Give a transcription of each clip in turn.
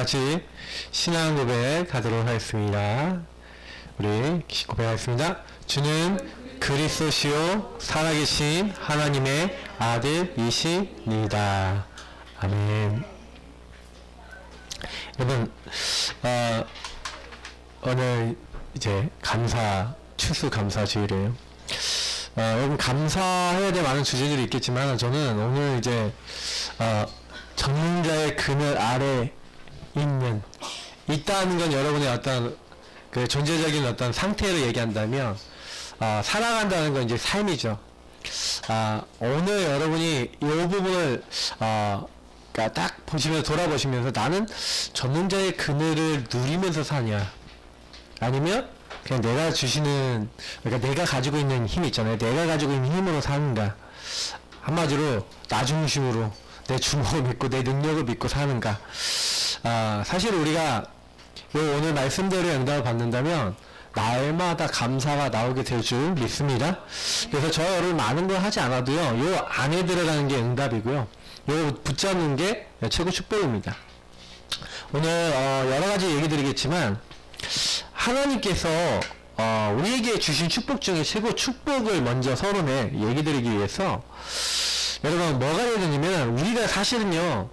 같이 신앙 고백 하도록 하겠습니다. 우리 고백하겠습니다. 주는 그리스도시요 살아계신 하나님의 아들이십니다. 아멘. 여러분, 오늘 이제 추수감사주일이에요. 여러분, 감사해야 될 많은 주제들이 있겠지만, 저는 오늘 이제, 전능자의 그늘 아래 있다는 건 여러분의 어떤 그 존재적인 어떤 상태를 얘기한다면, 살아간다는 건 이제 삶이죠. 오늘 여러분이 이 부분을, 그러니까 딱 보시면서 돌아보시면서 나는 전능자의 그늘을 누리면서 사냐, 아니면 그냥 내가 주시는, 그러니까 내가 가지고 있는 힘 있잖아요. 내가 가지고 있는 힘으로 사는가, 한마디로 나 중심으로 내 주먹을 믿고 내 능력을 믿고 사는가. 사실 우리가 오늘 말씀대로 응답을 받는다면 날마다 감사가 나오게 될 줄 믿습니다. 그래서 저 여러분 많은 걸 하지 않아도요, 요 안에 들어가는 게 응답이고요, 요 붙잡는 게 최고 축복입니다. 오늘 여러 가지 얘기 드리겠지만, 하나님께서 우리에게 주신 축복 중에 최고 축복을 먼저 서론에 얘기 드리기 위해서, 여러분 뭐가 해야 되냐면, 우리가 사실은요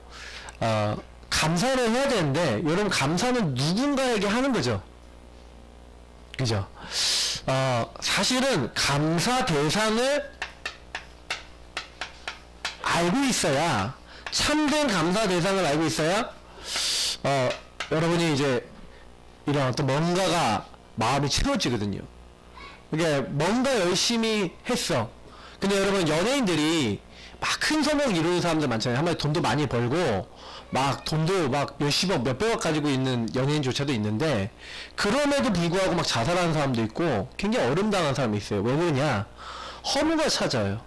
감사를 해야 되는데, 여러분 감사는 누군가에게 하는 거죠. 그죠? 사실은 감사 대상을 알고 있어야, 참된 감사 대상을 알고 있어야 여러분이 이제 이런 어떤 뭔가가 마음이 채워지거든요. 그러니까 뭔가 열심히 했어. 근데 여러분, 연예인들이 막 큰 성공을 이루는 사람들 많잖아요. 한마디 돈도 많이 벌고 막 돈도 막 몇십억 몇백억 가지고 있는 연예인조차도 있는데, 그럼에도 불구하고 막 자살하는 사람도 있고 굉장히 어려움당한 사람이 있어요. 왜 그러냐? 허무가 찾아와요.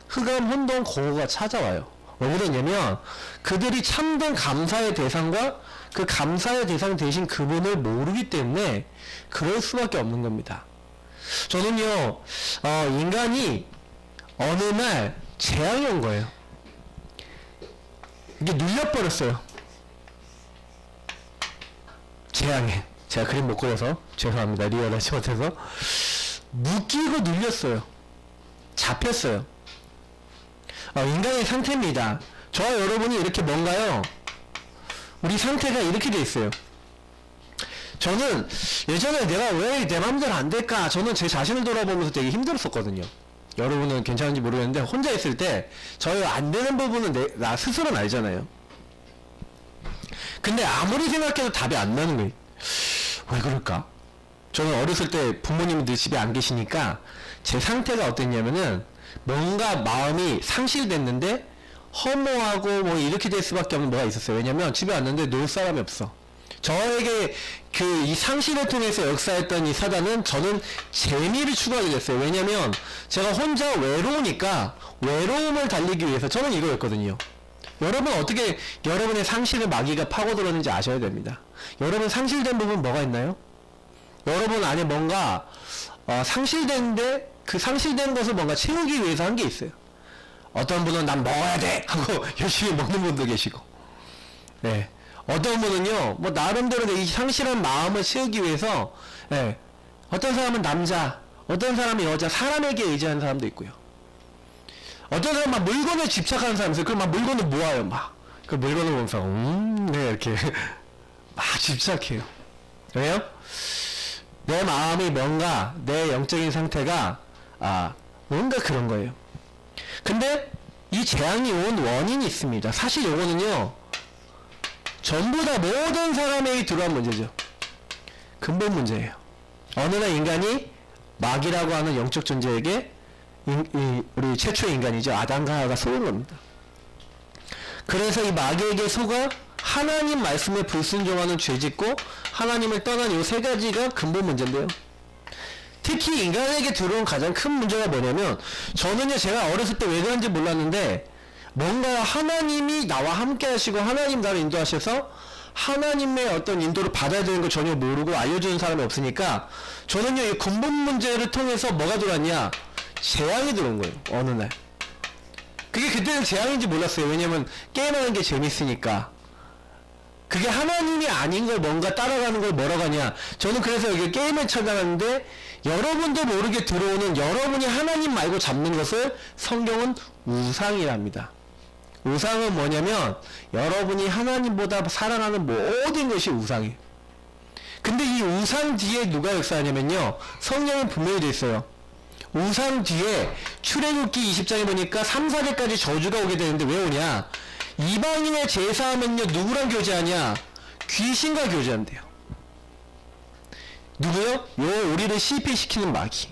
흑암, 혼돈, 공허가 찾아와요. 왜 그러냐면 그들이 참된 감사의 대상과 그 감사의 대상 대신 그분을 모르기 때문에 그럴 수밖에 없는 겁니다. 저는요, 인간이 어느 날 재앙이 온 거예요. 이게 눌려버렸어요. 재앙에. 제가 그림 못 그려서 죄송합니다. 리얼하지 못해서. 묶이고 눌렸어요. 잡혔어요. 인간의 상태입니다. 저와 여러분이 이렇게 뭔가요, 우리 상태가 이렇게 돼 있어요. 저는 예전에 내가 왜 내 마음대로 안 될까, 저는 제 자신을 돌아보면서 되게 힘들었었거든요. 여러분은 괜찮은지 모르겠는데, 혼자 있을 때 저희 안 되는 부분은 나 스스로는 알잖아요. 근데 아무리 생각해도 답이 안 나는 거예요. 왜 그럴까? 저는 어렸을 때 부모님들 집에 안 계시니까 제 상태가 어땠냐면은, 뭔가 마음이 상실됐는데 허무하고 뭐 이렇게 될 수밖에 없는 뭐가 있었어요. 왜냐면 집에 왔는데 놀 사람이 없어. 저에게 이 상실을 통해서 역사했던 이 사단은 저는 재미를 추구하게 됐어요. 왜냐면 제가 혼자 외로우니까 외로움을 달리기 위해서, 저는 이거였거든요. 여러분 어떻게 여러분의 상실을 마귀가 파고들었는지 아셔야 됩니다. 여러분 상실된 부분 뭐가 있나요? 여러분 안에 뭔가 상실됐는데 그 상실된 것을 뭔가 채우기 위해서 한 게 있어요. 어떤 분은 난 먹어야 돼 하고 열심히 먹는 분도 계시고, 네. 어떤 분은요, 뭐 나름대로 이 상실한 마음을 채우기 위해서, 네. 어떤 사람은 남자, 어떤 사람은 여자, 사람에게 의지하는 사람도 있고요. 어떤 사람은 막 물건에 집착하는 사람이 있어요. 그럼 막 물건을 모아요. 막 그 물건을 보면서 네, 이렇게 막 집착해요. 왜요? 내 마음이 뭔가, 내 영적인 상태가 뭔가 그런 거예요. 근데 이 재앙이 온 원인이 있습니다. 사실 요거는요, 전부 다 모든 사람에게 들어온 문제죠. 근본 문제예요. 어느 날 인간이 마귀라고 하는 영적 존재에게, 우리 최초의 인간이죠, 아담과 하와가 속은 겁니다. 그래서 이 마귀에게 속아 하나님 말씀에 불순종하는 죄짓고 하나님을 떠난 이 세 가지가 근본 문제인데요. 특히 인간에게 들어온 가장 큰 문제가 뭐냐면, 저는요, 제가 어렸을 때 왜 그런지 몰랐는데, 뭔가 하나님이 나와 함께 하시고 하나님 나를 인도하셔서 하나님의 어떤 인도를 받아야 되는 걸 전혀 모르고 알려주는 사람이 없으니까, 저는요, 이 근본 문제를 통해서 뭐가 들어왔냐, 재앙이 들어온 거예요. 어느 날. 그게 그때는 재앙인지 몰랐어요. 왜냐면 게임하는 게 재밌으니까. 그게 하나님이 아닌 걸 뭔가 따라가는 걸 뭐라고 하냐. 저는 그래서 여기 게임을 찾아갔는데 여러분도 모르게 들어오는 여러분이 하나님 말고 잡는 것을 성경은 우상이랍니다. 우상은 뭐냐면 여러분이 하나님보다 사랑하는 모든 것이 우상이에요. 근데 이 우상 뒤에 누가 역사하냐면요, 성경은 분명히 돼 있어요. 우상 뒤에 출애굽기 20장에 보니까 3, 4절까지 저주가 오게 되는데 왜 오냐? 이방인의 제사하면요 누구랑 교제하냐? 귀신과 교제한대요. 누구요? 요 우리를 실패시키는 마귀.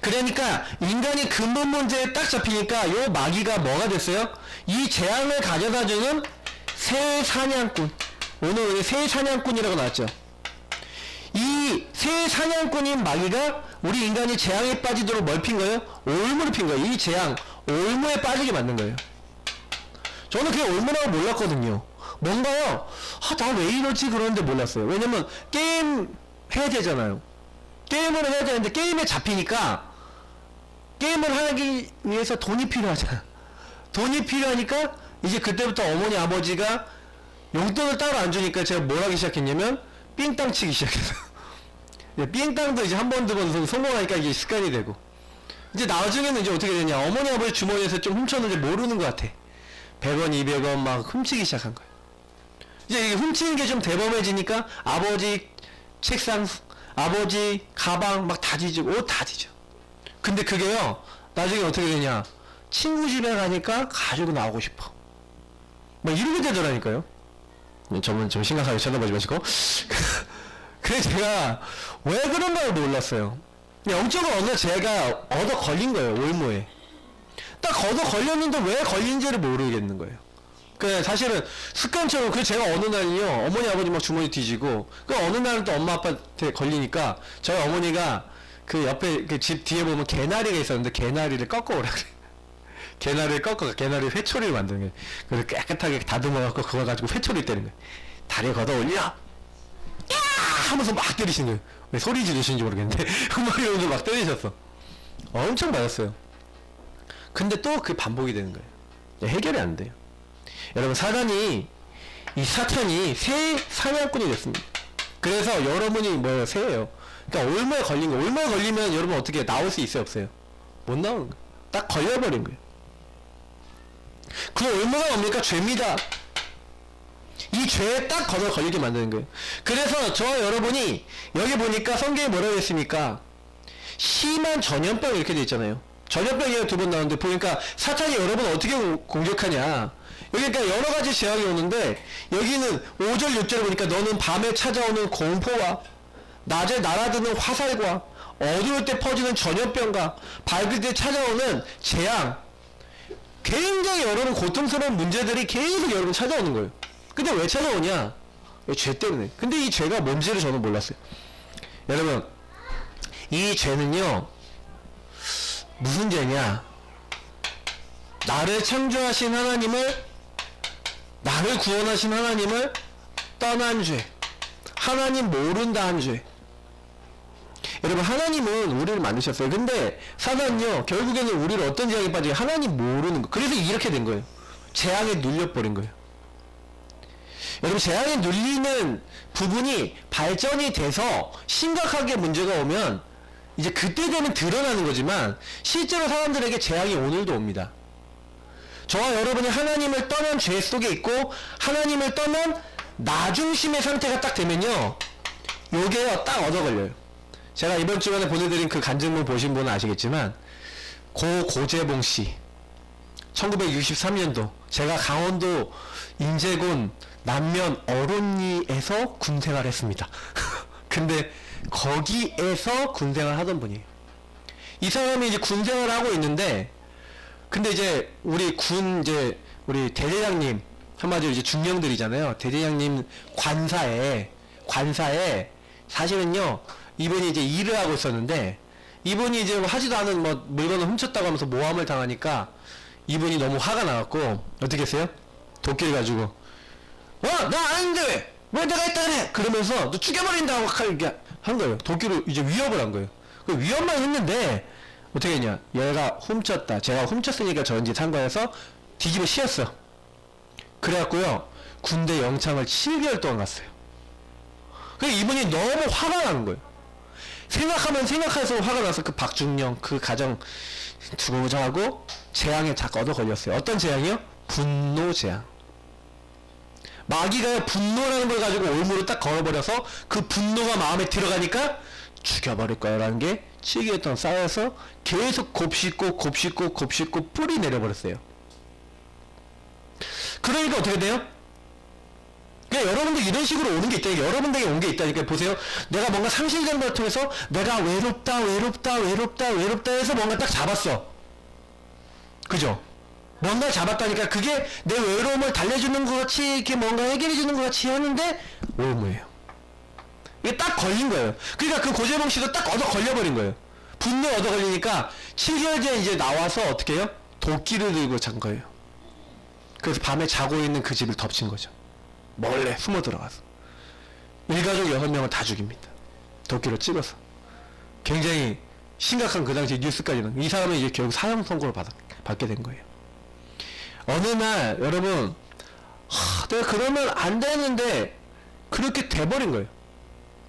그러니까 인간이 근본 문제에 딱 잡히니까 요 마귀가 뭐가 됐어요? 이 재앙을 가져다주는 새 사냥꾼. 오늘 새 사냥꾼이라고 나왔죠. 이 새 사냥꾼인 마귀가 우리 인간이 재앙에 빠지도록 뭘 핀 거예요? 올무를 핀 거예요. 이 재앙 올무에 빠지게 만든 거예요. 저는 그게 올무라고 몰랐거든요. 뭔가요? 나 왜 이러지? 그러는데 몰랐어요. 왜냐면 게임 해야 되잖아요. 게임을 해야 되는데 게임에 잡히니까 게임을 하기 위해서 돈이 필요하잖아. 돈이 필요하니까 이제 그때부터 어머니 아버지가 용돈을 따로 안 주니까 제가 뭘 하기 시작했냐면 삥땅 치기 시작했어요. 삥땅도 이제 한 번, 두 번 성공하니까 이게 습관이 되고, 이제 나중에는 이제 어떻게 되냐, 어머니 아버지 주머니에서 좀 훔쳤는지 모르는 것 같아. 100원, 200원 막 훔치기 시작한 거예요. 이제 이게 훔치는 게 좀 대범해지니까 아버지 책상, 아버지 가방 막 다 뒤지고 옷 다 뒤져. 근데 그게요 나중에 어떻게 되냐, 친구 집에 가니까 가지고 나오고 싶어 막 이렇게 되더라니까요. 저분 좀 심각하게 쳐다보지 마시고. 그래서 제가 왜 그런 걸 몰랐어요. 영적으로 어느 제가 얻어 걸린 거예요. 올무에 딱 얻어 걸렸는데 왜 걸린지를 모르겠는 거예요. 그 사실은 습관처럼, 그 제가 어느 날은요 어머니 아버지 막 주머니 뒤지고, 그 어느 날은 또 엄마 아빠한테 걸리니까 저희 어머니가 그 옆에 그 집 뒤에 보면 개나리가 있었는데 개나리를 꺾어 오라 그래. 개나리를 꺾어, 개나리 회초리를 만드는 거예요. 그래서 깨끗하게 다듬어 갖고 그거 가지고 회초리 때리는 거예요. 다리에 걷어 올려 야 하면서 막 때리시는 거예요. 왜 소리 지르시는지 모르겠는데 막 이러면서 막 때리셨어. 엄청 맞았어요. 근데 또 그 반복이 되는 거예요. 해결이 안 돼요. 여러분, 이 사탄이 새 사냥꾼이 됐습니다. 그래서 여러분이 뭐예요? 새예요. 그러니까 올무에 걸린 거. 올무에 걸리면 여러분 어떻게 나올 수 있어요? 없어요? 못 나오는 거예요. 딱 걸려버린 거예요. 그 올무가 뭡니까? 죄입니다. 이 죄에 딱 걸리게 만드는 거예요. 그래서 저와 여러분이 여기 보니까 성경에 뭐라고 했습니까? 심한 전염병 이렇게 돼 있잖아요. 전염병이 두 번 나오는데 보니까 사탄이 여러분 어떻게 공격하냐. 여기 그러니까 여러 가지 재앙이 오는데 여기는 5절 6절을 보니까 너는 밤에 찾아오는 공포와 낮에 날아드는 화살과 어두울 때 퍼지는 전염병과 밝을 때 찾아오는 재앙, 굉장히 여러분 고통스러운 문제들이 계속 여러분 찾아오는 거예요. 근데 왜 찾아오냐? 왜 죄 때문에. 근데 이 죄가 뭔지를 저는 몰랐어요. 여러분, 이 죄는요 무슨 죄냐, 나를 창조하신 하나님을, 나를 구원하신 하나님을 떠난 죄, 하나님 모른다는 죄. 여러분, 하나님은 우리를 만드셨어요. 근데 사단은요 결국에는 우리를 어떤 재앙에 빠지게, 하나님 모르는 거. 그래서 이렇게 된 거예요. 재앙에 눌려버린 거예요. 여러분, 재앙에 눌리는 부분이 발전이 돼서 심각하게 문제가 오면 이제 그때 되면 드러나는 거지만, 실제로 사람들에게 재앙이 오늘도 옵니다. 저와 여러분이 하나님을 떠난 죄 속에 있고 하나님을 떠난 나 중심의 상태가 딱 되면요 요게요 딱 얻어 걸려요. 제가 이번 주간에 보내드린 그 간증문 보신 분은 아시겠지만, 고재봉씨 1963년도 제가 강원도 인제군 남면 어론리에서 군생활 했습니다. 근데 거기에서 군생활 하던 분이에요. 이 사람이 이제 군생활을 하고 있는데, 근데 이제 우리 우리 대대장님, 한마디로 이제 중령들이잖아요. 대대장님 관사에 사실은요 이분이 이제 일을 하고 있었는데, 이분이 이제 하지도 않은 뭐 물건을 훔쳤다고 하면서 모함을 당하니까 이분이 너무 화가 나갖고 어떻게 했어요? 도끼를 가지고 나 아닌데 왜 내가 했다 그래? 그러면서 너 죽여버린다 하고 이렇게 한 거예요. 도끼로 이제 위협을 한 거예요. 그 위협만 했는데 어떻게 했냐, 얘가 훔쳤다, 제가 훔쳤으니까 저런지 상관해서 뒤집어 씌웠어. 그래갖고요 군대 영창을 7개월 동안 갔어요. 그래서 이분이 너무 화가 나는 거예요. 생각하면 생각해서 화가 나서 그 박중령 그 가정 두고 보자고 재앙에 다 얻어 걸렸어요. 어떤 재앙이요? 분노 재앙. 마귀가 분노라는 걸 가지고 올무를 딱 걸어버려서 그 분노가 마음에 들어가니까 죽여버릴 거야라는 게 7개월 동안 쌓여서 계속 곱씹고 뿌리 내려버렸어요. 그러니까 어떻게 돼요? 그러니까 여러분들 이런 식으로 오는 게 있다니까. 여러분들에게 온 게 있다니까. 보세요. 내가 뭔가 상실된 걸 통해서 내가 외롭다 해서 뭔가 딱 잡았어. 그죠? 뭔가 잡았다니까. 그게 내 외로움을 달래주는 것 같이 이렇게 뭔가 해결해주는 것 같이 하는데 올무예요. 이게 딱 걸린 거예요. 그러니까 그 고재봉 씨도 딱 얻어 걸려버린 거예요. 분노 얻어 걸리니까 7개월 뒤에 이제 나와서 어떻게 해요? 도끼를 들고 잔 거예요. 그래서 밤에 자고 있는 그 집을 덮친 거죠. 몰래 숨어 들어가서 일가족 6명을 다 죽입니다. 도끼로 찍어서. 굉장히 심각한 그 당시 뉴스까지는. 이 사람은 이제 결국 사형 선고를 받게 된 거예요. 어느 날 여러분 내가 그러면 안 되는데 그렇게 돼버린 거예요.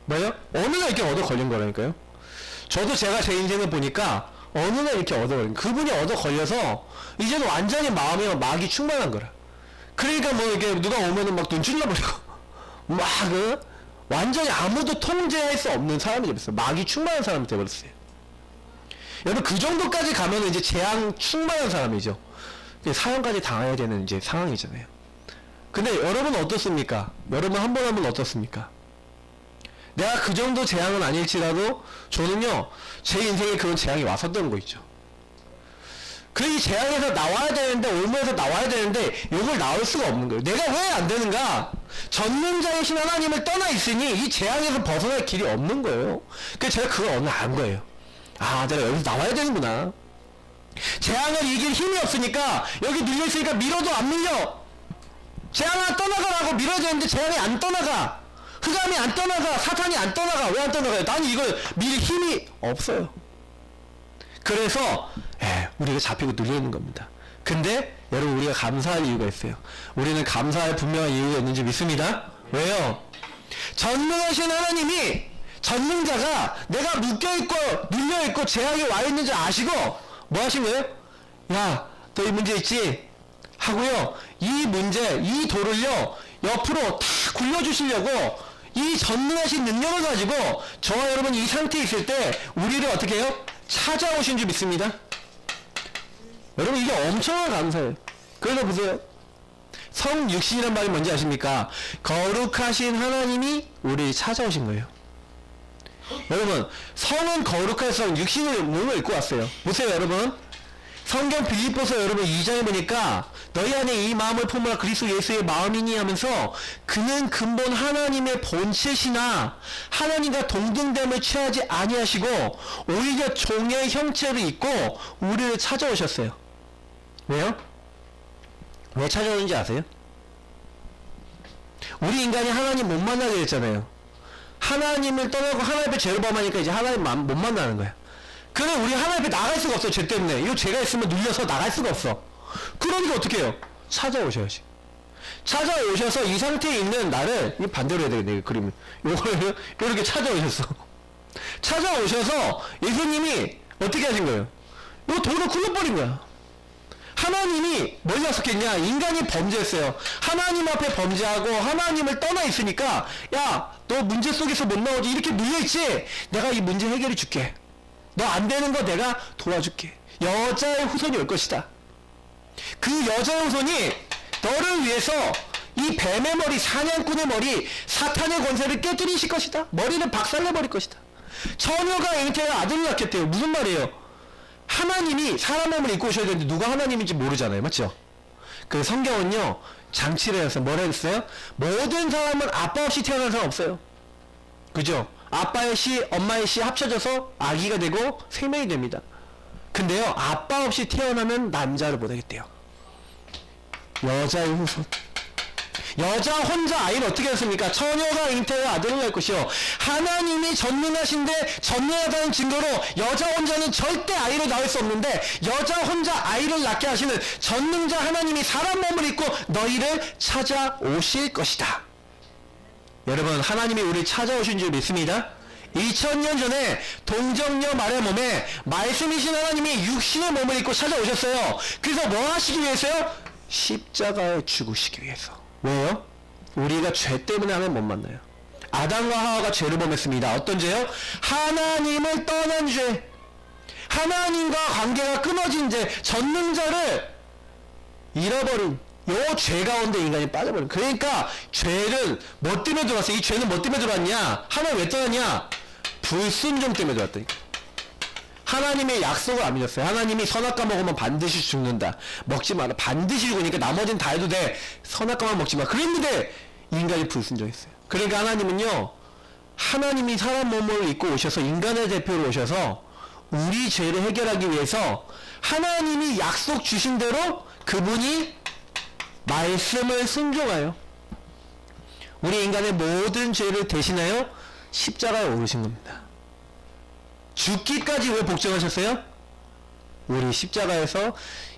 뭐요? 어느 날 이렇게 얻어 걸린 거라니까요. 저도 제가 제 인생을 보니까 어느 날 이렇게 얻어 걸린, 그분이 얻어 걸려서 이제는 완전히 마음에 막이 충만한 거라. 그러니까 뭐 이렇게 누가 오면은 막 눈 찔러버리고 막 완전히 아무도 통제할 수 없는 사람이 되었어요. 막이 충만한 사람이 되어버렸어요. 여러분 그 정도까지 가면 이제 재앙 충만한 사람이죠. 사형까지 당해야 되는 이제 상황이잖아요. 근데 여러분 어떻습니까? 여러분 한 번 한 번 어떻습니까? 내가 그 정도 재앙은 아닐지라도 저는요 제 인생에 그런 재앙이 왔었던 거 있죠. 그 이 재앙에서 나와야 되는데, 올무에서 나와야 되는데 이걸 나올 수가 없는 거예요. 내가 왜 안 되는가? 전능자이신 하나님을 떠나 있으니 이 재앙에서 벗어날 길이 없는 거예요. 그래서 제가 그걸 어느 날 안 거예요. 아, 내가 여기서 나와야 되는구나. 재앙을 이길 힘이 없으니까 여기 밀려있으니까 밀어도 안 밀려. 재앙아 떠나가라고 밀어야 되는데 재앙이 안 떠나가. 흑암이 안 떠나가. 사탄이 안 떠나가. 왜 안 떠나가요? 나는 이걸 밀 힘이 없어요. 그래서 우리가 잡히고 눌려있는 겁니다. 근데 여러분 우리가 감사할 이유가 있어요. 우리는 감사할 분명한 이유가 있는지 믿습니다. 왜요? 전능하신 하나님이, 전능자가 내가 묶여있고 눌려있고 재앙이 와있는 줄 아시고 뭐 하신 거예요? 야, 너 이 문제 있지? 하고요, 이 문제, 이 돌을요 옆으로 탁 굴려주시려고 이 전능하신 능력을 가지고 저와 여러분이 이 상태에 있을 때 우리를 어떻게 해요? 찾아오신 줄 믿습니다. 여러분 이게 엄청난 감사예요. 그래서 보세요. 성육신이란 말이 뭔지 아십니까? 거룩하신 하나님이 우리를 찾아오신 거예요. 여러분 성은 거룩해서 육신을 몸을 입고 왔어요. 보세요 여러분. 성경 빌립보서 여러분 2장에 보니까 너희 안에 이 마음을 품으라 그리스도 예수의 마음이니 하면서 그는 근본 하나님의 본체시나 하나님과 동등됨을 취하지 아니하시고 오히려 종의 형체를 입고 우리를 찾아오셨어요. 왜요? 왜 찾아오는지 아세요? 우리 인간이 하나님 못 만나게 됐잖아요. 하나님을 떠나고 하나님 앞에 죄를 범하니까 이제 하나님 못 만나는 거야. 그래 우리 하나님 앞에 나갈 수가 없어. 죄 때문에. 이거 죄가 있으면 눌려서 나갈 수가 없어. 그러니까 어떻게 해요? 찾아오셔야지. 찾아오셔서 이 상태에 있는 나를, 이 반대로 해야 되겠네, 그림을. 요걸 이렇게 찾아오셨어. 찾아오셔서 예수님이 어떻게 하신 거예요? 요 돌을 굴러버린 거야. 하나님이 뭘 약속했냐? 인간이 범죄했어요. 하나님 앞에 범죄하고 하나님을 떠나 있으니까 야, 너 문제 속에서 못 나오지? 이렇게 눌려있지? 내가 이 문제 해결해 줄게. 너 안 되는 거 내가 도와줄게. 여자의 후손이 올 것이다. 그 여자의 후손이 너를 위해서 이 뱀의 머리, 사냥꾼의 머리, 사탄의 권세를 깨뜨리실 것이다. 머리를 박살내버릴 것이다. 처녀가 잉태한 아들을 낳겠대요. 무슨 말이에요? 하나님이 사람 몸을 입고 오셔야 되는데 누가 하나님인지 모르잖아요. 맞죠? 그 성경은요 장치를 해서 뭐라 했어요? 모든 사람은 아빠 없이 태어난 사람 없어요. 그죠? 아빠의 씨, 엄마의 씨 합쳐져서 아기가 되고 생명이 됩니다. 근데요 아빠 없이 태어나면 남자를 못하겠대요. 여자의 후손. 여자 혼자 아이를 어떻게 했습니까? 처녀가 잉태하여 아들을 낳을 것이요. 하나님이 전능하신데 전능하다는 증거로 여자 혼자는 절대 아이를 낳을 수 없는데 여자 혼자 아이를 낳게 하시는 전능자 하나님이 사람 몸을 입고 너희를 찾아오실 것이다. 여러분, 하나님이 우리를 찾아오신 줄 믿습니다. 2000년 전에 동정녀 마리아 몸에 말씀이신 하나님이 육신의 몸을 입고 찾아오셨어요. 그래서 뭐 하시기 위해서요? 십자가에 죽으시기 위해서. 왜요? 우리가 죄 때문에 하면 못 만나요. 아담과 하와가 죄를 범했습니다. 어떤 죄요? 하나님을 떠난 죄. 하나님과 관계가 끊어진 죄. 전능자를 잃어버린 요 죄 가운데 인간이 빠져버린. 그러니까 죄는 뭐 때문에 들어왔어? 이 죄는 뭐 때문에 들어왔냐? 하나님 왜 떠났냐? 불순종 때문에 들어왔다니까. 하나님의 약속을 안 믿었어요. 하나님이 선악과 먹으면 반드시 죽는다. 먹지 마라. 반드시 죽으니까 나머지는 다 해도 돼. 선악과만 먹지 마. 그랬는데 인간이 불순종했어요. 그러니까 하나님은요, 하나님이 사람 몸을 입고 오셔서 인간의 대표로 오셔서 우리 죄를 해결하기 위해서 하나님이 약속 주신 대로 그분이 말씀을 순종하여 우리 인간의 모든 죄를 대신하여 십자가에 오르신 겁니다. 죽기까지 왜 복종하셨어요? 우리 십자가에서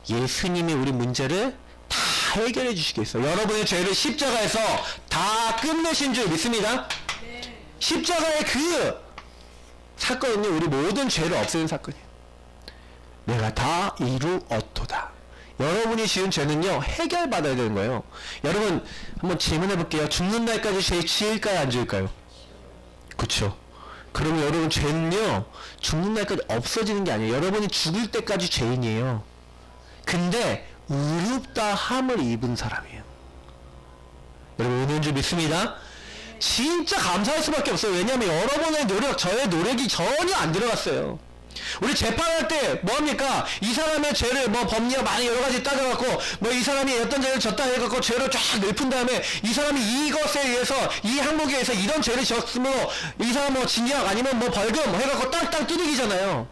예수님이 우리 문제를 다 해결해 주시기 위해서 여러분의 죄를 십자가에서 다 끝내신 줄 믿습니다. 네. 십자가의 그 사건은요, 우리 모든 죄를 없애는 사건이에요. 내가 다 이루었도다. 여러분이 지은 죄는요, 해결받아야 되는 거예요. 여러분, 한번 질문해 볼게요. 죽는 날까지 죄 지을까요, 안 지을까요? 그쵸? 그러면 여러분, 죄는요, 죽는 날까지 없어지는 게 아니에요. 여러분이 죽을 때까지 죄인이에요. 근데, 의롭다 함을 입은 사람이에요. 여러분, 은혜인 줄 믿습니다. 진짜 감사할 수밖에 없어요. 왜냐하면 여러분의 노력, 저의 노력이 전혀 안 들어갔어요. 우리 재판할 때 뭐합니까? 이 사람의 죄를 뭐 법리와 많이 여러가지 따져갖고 뭐 이 사람이 어떤 죄를 졌다 해갖고 죄를 쫙 읊은 다음에 이 사람이 이것에 의해서 이 항목에 의해서 이런 죄를 졌으므로 이 사람 뭐 징역 아니면 뭐 벌금 해갖고 땅땅 두들기잖아요.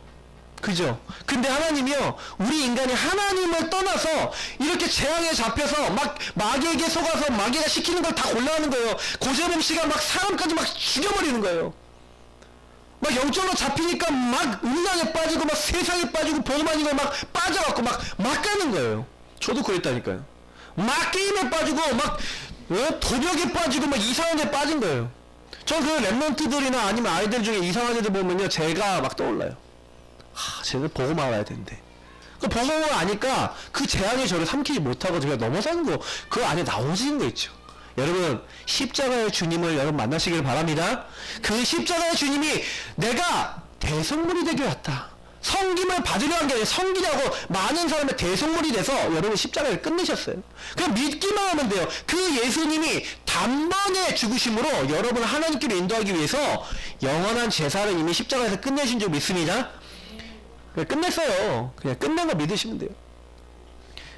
그죠? 근데 하나님이요, 우리 인간이 하나님을 떠나서 이렇게 재앙에 잡혀서 막 마귀에게 속아서 마귀가 시키는 걸 다 골라하는 거예요. 고재봉 씨가 막 사람까지 막 죽여버리는 거예요. 막 영적으로 잡히니까 막 음란에 빠지고 막 세상에 빠지고 복음 아닌 거 막 빠져갖고 막 가는 거예요. 저도 그랬다니까요. 막 게임에 빠지고 막 도벽에 빠지고 막 이상한 데 빠진 거예요. 저 그 랩런트들이나 아니면 아이들 중에 이상한 애들 보면요, 제가 막 떠올라요. 쟤는 복음 알아야 되는데. 그 복음을 아니까 그 재앙이 저를 삼키지 못하고 그냥 넘어서는 거, 그 안에 나오지는 거 있죠. 여러분, 십자가의 주님을 여러분 만나시길 바랍니다. 그 십자가의 주님이 내가 대속물이 되게 왔다. 성김을 받으려 한 게 아니라 성기라고 많은 사람의 대속물이 돼서 여러분 십자가를 끝내셨어요. 그냥 믿기만 하면 돼요. 그 예수님이 단번에 죽으심으로 여러분을 하나님께로 인도하기 위해서 영원한 제사를 이미 십자가에서 끝내신 줄 믿습니다. 그냥 끝냈어요. 그냥 끝낸 거 믿으시면 돼요.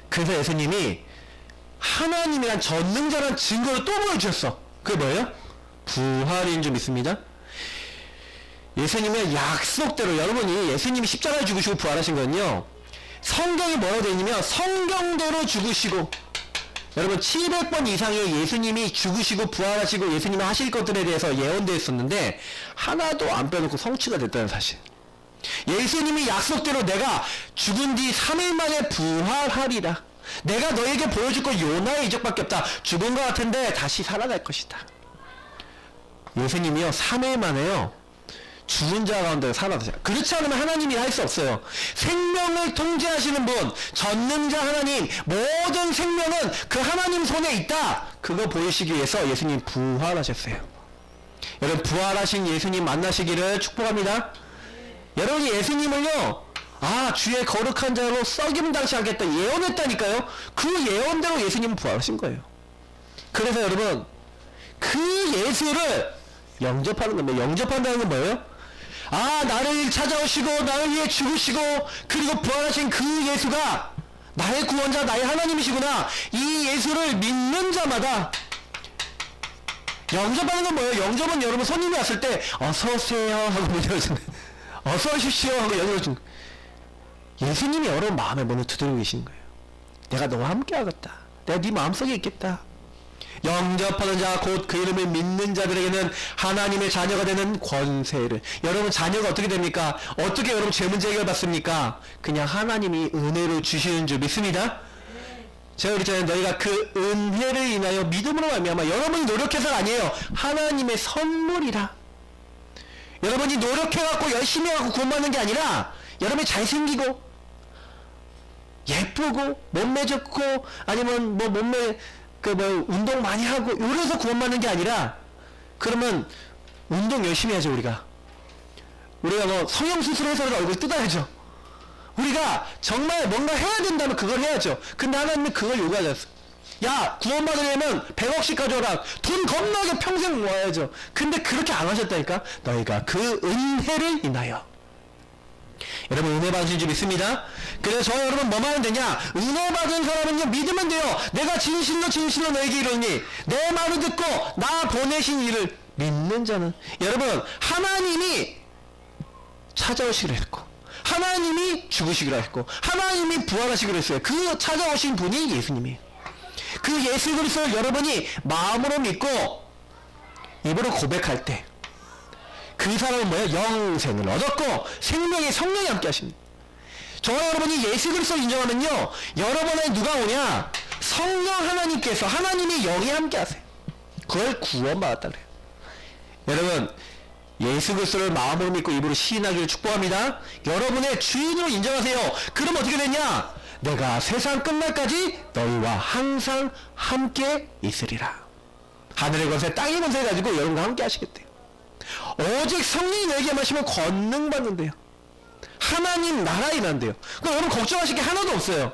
그래서 예수님이 하나님이란 전능자란 증거를 또 보여주셨어. 그게 뭐예요? 부활인 줄 믿습니다. 예수님의 약속대로, 여러분이 예수님이 십자가에 죽으시고 부활하신 건요, 성경이 뭐라고 되어 있냐면 성경대로 죽으시고, 여러분 700번 이상의 예수님이 죽으시고 부활하시고 예수님이 하실 것들에 대해서 예언되어 있었는데 하나도 안 빼놓고 성취가 됐다는 사실. 예수님이 약속대로 내가 죽은 뒤 3일 만에 부활하리라. 내가 너에게 보여줄 건 요나의 이적밖에 없다. 죽은 것 같은데 다시 살아날 것이다. 예수님이요, 3일 만에요, 죽은 자 가운데 살아나셔. 그렇지 않으면 하나님이 할 수 없어요. 생명을 통제하시는 분, 전능자 하나님, 모든 생명은 그 하나님 손에 있다. 그거 보이시기 위해서 예수님 부활하셨어요. 여러분, 부활하신 예수님 만나시기를 축복합니다. 여러분이 예수님을요, 주의 거룩한 자로 썩임 당시 하겠다 예언했다니까요. 그 예언대로 예수님은 부활하신 거예요. 그래서 여러분, 그 예수를 영접하는 겁니다. 영접한다는 건 뭐예요? 나를 찾아오시고 나를 위해 죽으시고 그리고 부활하신 그 예수가 나의 구원자, 나의 하나님이시구나. 이 예수를 믿는 자마다 영접하는 건 뭐예요? 영접은 여러분, 손님이 왔을 때 어서오세요 하고 문 열어주는, 어서오십시오 하고 열어주는. 예수님이 여러분 마음에 문을 두드리고 계시는 거예요. 내가 너와 함께 하겠다. 내가 네 마음속에 있겠다. 영접하는 자 곧 그 이름을 믿는 자들에게는 하나님의 자녀가 되는 권세를. 여러분 자녀가 어떻게 됩니까? 어떻게 여러분 죄 문제 해결 받습니까? 그냥 하나님이 은혜로 주시는 줄 믿습니다. 제가 그랬잖아요. 너희가 그 은혜를 인하여 믿음으로 말미암아. 여러분이 노력해서가 아니에요. 하나님의 선물이라. 여러분이 노력해갖고 열심히 해갖고 구원받는 게 아니라 여러분이 잘생기고 예쁘고 몸매 좋고 아니면 뭐 몸매 운동 많이 하고 이래서 구원받는 게 아니라, 그러면 운동 열심히 하죠. 우리가 뭐 성형수술해서 얼굴 뜯어야죠. 우리가 정말 뭔가 해야 된다면 그걸 해야죠. 근데 하나님은 그걸 요구하지 않았어. 야, 구원받으려면 100억씩 가져와라. 돈 겁나게 평생 모아야죠. 근데 그렇게 안 하셨다니까. 너희가 그 은혜를 인하여. 여러분 은혜 받으신 줄 믿습니다. 그래서 저 여러분 뭐만 하면 되냐? 은혜 받은 사람은요 믿으면 돼요. 내가 진실로 너에게 이르니 내 말을 듣고 나 보내신 이를 믿는 자는. 여러분 하나님이 찾아오시기로 했고 하나님이 죽으시기로 했고 하나님이 부활하시기로 했어요. 그 찾아오신 분이 예수님이에요. 그 예수 그리스도를 여러분이 마음으로 믿고 입으로 고백할 때 그 사람은 뭐예요? 영생을 얻었고 생명의 성령이 함께 하십니다. 저와 여러분이 예수 그리스도를 인정하면요 여러분의 누가 오냐? 성령 하나님께서, 하나님이 영이 함께 하세요. 그걸 구원받았다 그래요. 여러분 예수 그리스도를 마음으로 믿고 입으로 시인하기를 축복합니다. 여러분의 주인으로 인정하세요. 그럼 어떻게 되냐? 내가 세상 끝날까지 너희와 항상 함께 있으리라. 하늘의 권세 땅의 권세 가지고 여러분과 함께 하시겠대요. 오직 성령이 너에게 마시면 권능 받는데요. 하나님 나라 임한대요. 그럼 여러분 걱정하실 게 하나도 없어요.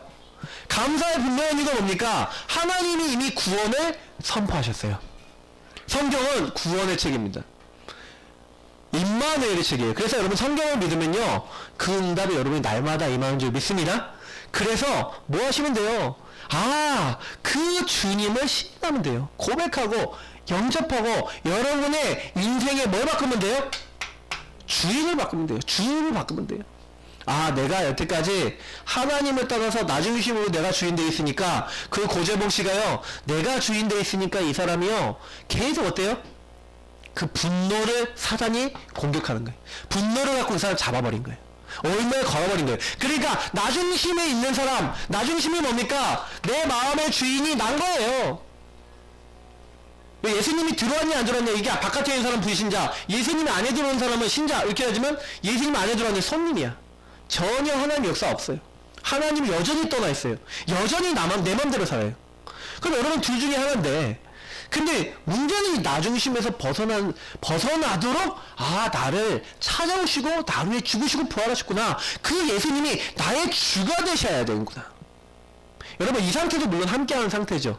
감사의 분명한 이유가 뭡니까? 하나님이 이미 구원을 선포하셨어요. 성경은 구원의 책입니다. 임마누엘의 책이에요. 그래서 여러분 성경을 믿으면요 그 응답이 여러분이 날마다 임하는 줄 믿습니다. 그래서 뭐 하시면 돼요? 그 주님을 신뢰하면 돼요. 고백하고 영접하고 여러분의 인생에 뭘 바꾸면 돼요? 주인을 바꾸면 돼요. 주인을 바꾸면 돼요. 내가 여태까지 하나님을 떠나서 나 중심으로 내가 주인 되어 있으니까, 그 고재봉 씨가요 내가 주인 되어 있으니까 이 사람이요 계속 어때요? 그 분노를 사단이 공격하는 거예요. 분노를 갖고 그 사람 잡아버린 거예요. 얼마에 걸어버린 거예요. 그러니까 나 중심에 있는 사람, 나 중심이 뭡니까? 내 마음의 주인이 난 거예요. 예수님이 들어왔냐 안 들어왔냐 이게 바깥에 있는 사람 불신자, 예수님이 안에 들어온 사람은 신자 이렇게 하지만 예수님 안에 들어왔는 손님이야. 전혀 하나님 역사 없어요. 하나님이 여전히 떠나 있어요. 여전히 내 맘대로 살아요. 그럼 여러분 둘 중에 하나인데, 근데 문제는 나 중심에서 벗어나도록 나를 찾아오시고 나를 위해 죽으시고 부활하셨구나. 그 예수님이 나의 주가 되셔야 되는구나. 여러분 이 상태도 물론 함께하는 상태죠.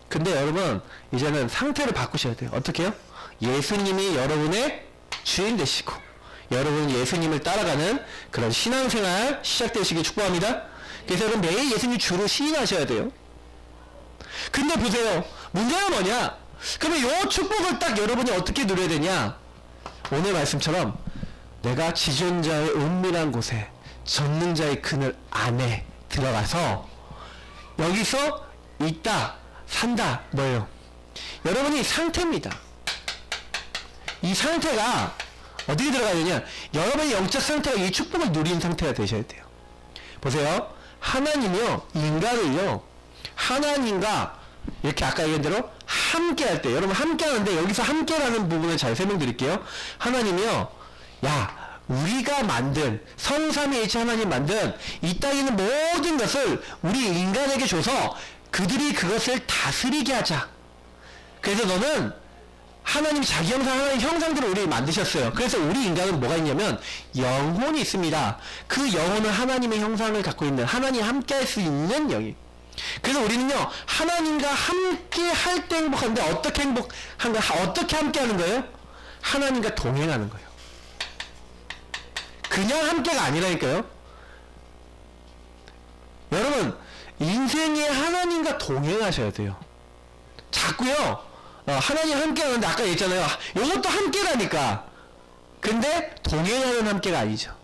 근데 여러분 이제는 상태를 바꾸셔야 돼요. 어떻게 해요? 예수님이 여러분의 주인 되시고 여러분은 예수님을 따라가는 그런 신앙생활 시작되시길 축복합니다. 그래서 여러분 매일 예수님 주로 시인하셔야 돼요. 근데 보세요. 문제는 뭐냐? 그러면 요 축복을 딱 여러분이 어떻게 누려야 되냐? 오늘 말씀처럼 내가 지존자의 은밀한 곳에 전능자의 그늘 안에 들어가서 여기서 있다 산다 뭐예요? 여러분이 상태입니다. 이 상태가 어떻게 들어가야 되냐? 여러분의 영적 상태가 이 축복을 누리는 상태가 되셔야 돼요. 보세요. 하나님이요 인간을요 하나님과 이렇게 아까 얘기한 대로 함께 할 때, 여러분 함께 하는데 여기서 함께라는 부분을 잘 설명드릴게요. 하나님이요 우리가 만든 성삼위일체 하나님 만든 이 땅에 있는 모든 것을 우리 인간에게 줘서 그들이 그것을 다스리게 하자. 그래서 너는 하나님이 자기 형상, 하나님 형상대로 우리 만드셨어요. 그래서 우리 인간은 뭐가 있냐면 영혼이 있습니다. 그 영혼은 하나님의 형상을 갖고 있는, 하나님 함께 할 수 있는 영이. 그래서 우리는요 하나님과 함께 할 때 행복한데 어떻게 어떻게 함께 하는 거예요? 하나님과 동행하는 거예요. 그냥 함께가 아니라니까요. 여러분 인생에 하나님과 동행하셔야 돼요. 자꾸요 하나님 함께 하는데 아까 얘기했잖아요. 이것도 함께라니까. 근데 동행하는 함께가 아니죠.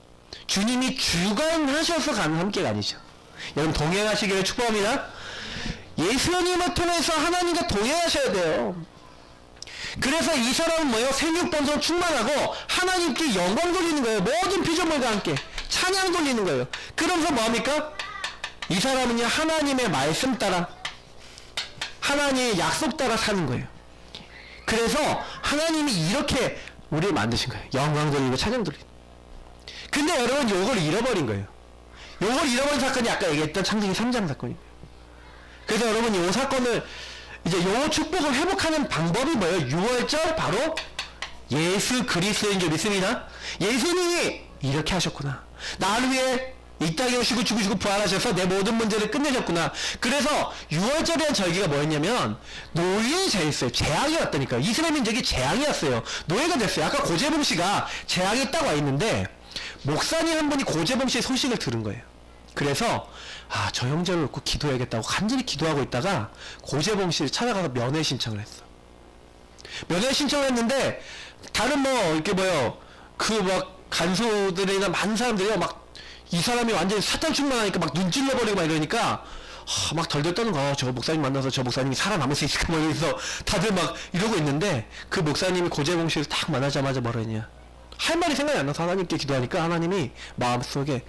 주님이 주관하셔서 가는 함께가 아니죠. 여러분 동행하시기를 축복합니다. 예수님을 통해서 하나님과 동행하셔야 돼요. 그래서 이 사람은 뭐예요? 생육번성 충만하고 하나님께 영광 돌리는 거예요. 모든 피조물과 함께 찬양 돌리는 거예요. 그러면서 뭐합니까? 이 사람은요, 하나님의 말씀 따라, 하나님의 약속 따라 사는 거예요. 그래서 하나님이 이렇게 우리를 만드신 거예요. 영광 돌리고 찬양 돌리고. 근데 여러분, 요걸 잃어버린 거예요. 요걸 잃어버린 사건이 아까 얘기했던 창세기 3장 사건이에요. 그래서 여러분, 요 사건을 이제 요 축복을 회복하는 방법이 뭐예요? 6월절 바로 예수 그리스도인 줄 믿습니다. 예수님이 이렇게 하셨구나. 나를 위해 이 땅에 오시고 죽으시고 부활하셔서 내 모든 문제를 끝내셨구나. 그래서 6월절이라는 절기가 뭐였냐면 노예의 제였어요. 재앙이 왔다니까요. 이스라엘 민족이 재앙이었어요. 노예가 됐어요. 아까 고재봉 씨가 재앙이 딱 와 있는데 목사님 한 분이 고재봉 씨의 소식을 들은 거예요. 그래서 저 형제를 놓고 기도해야겠다고 간절히 기도하고 있다가 고재봉 씨를 찾아가서 면회 신청을 했어. 면회 신청을 했는데 다른 이렇게 그 막 간소들이나 많은 사람들이 막 이 사람이 완전히 사탄 충만하니까 막 눈 찔러버리고 막 이러니까 막 덜덜 떠는 거야. 저 목사님 만나서 저 목사님이 살아남을 수 있을까 막 이러면서 다들 막 이러고 있는데 그 목사님이 고재봉 씨를 딱 만나자마자 뭐라 했냐, 할 말이 생각이 안 나서 하나님께 기도하니까 하나님이 마음속에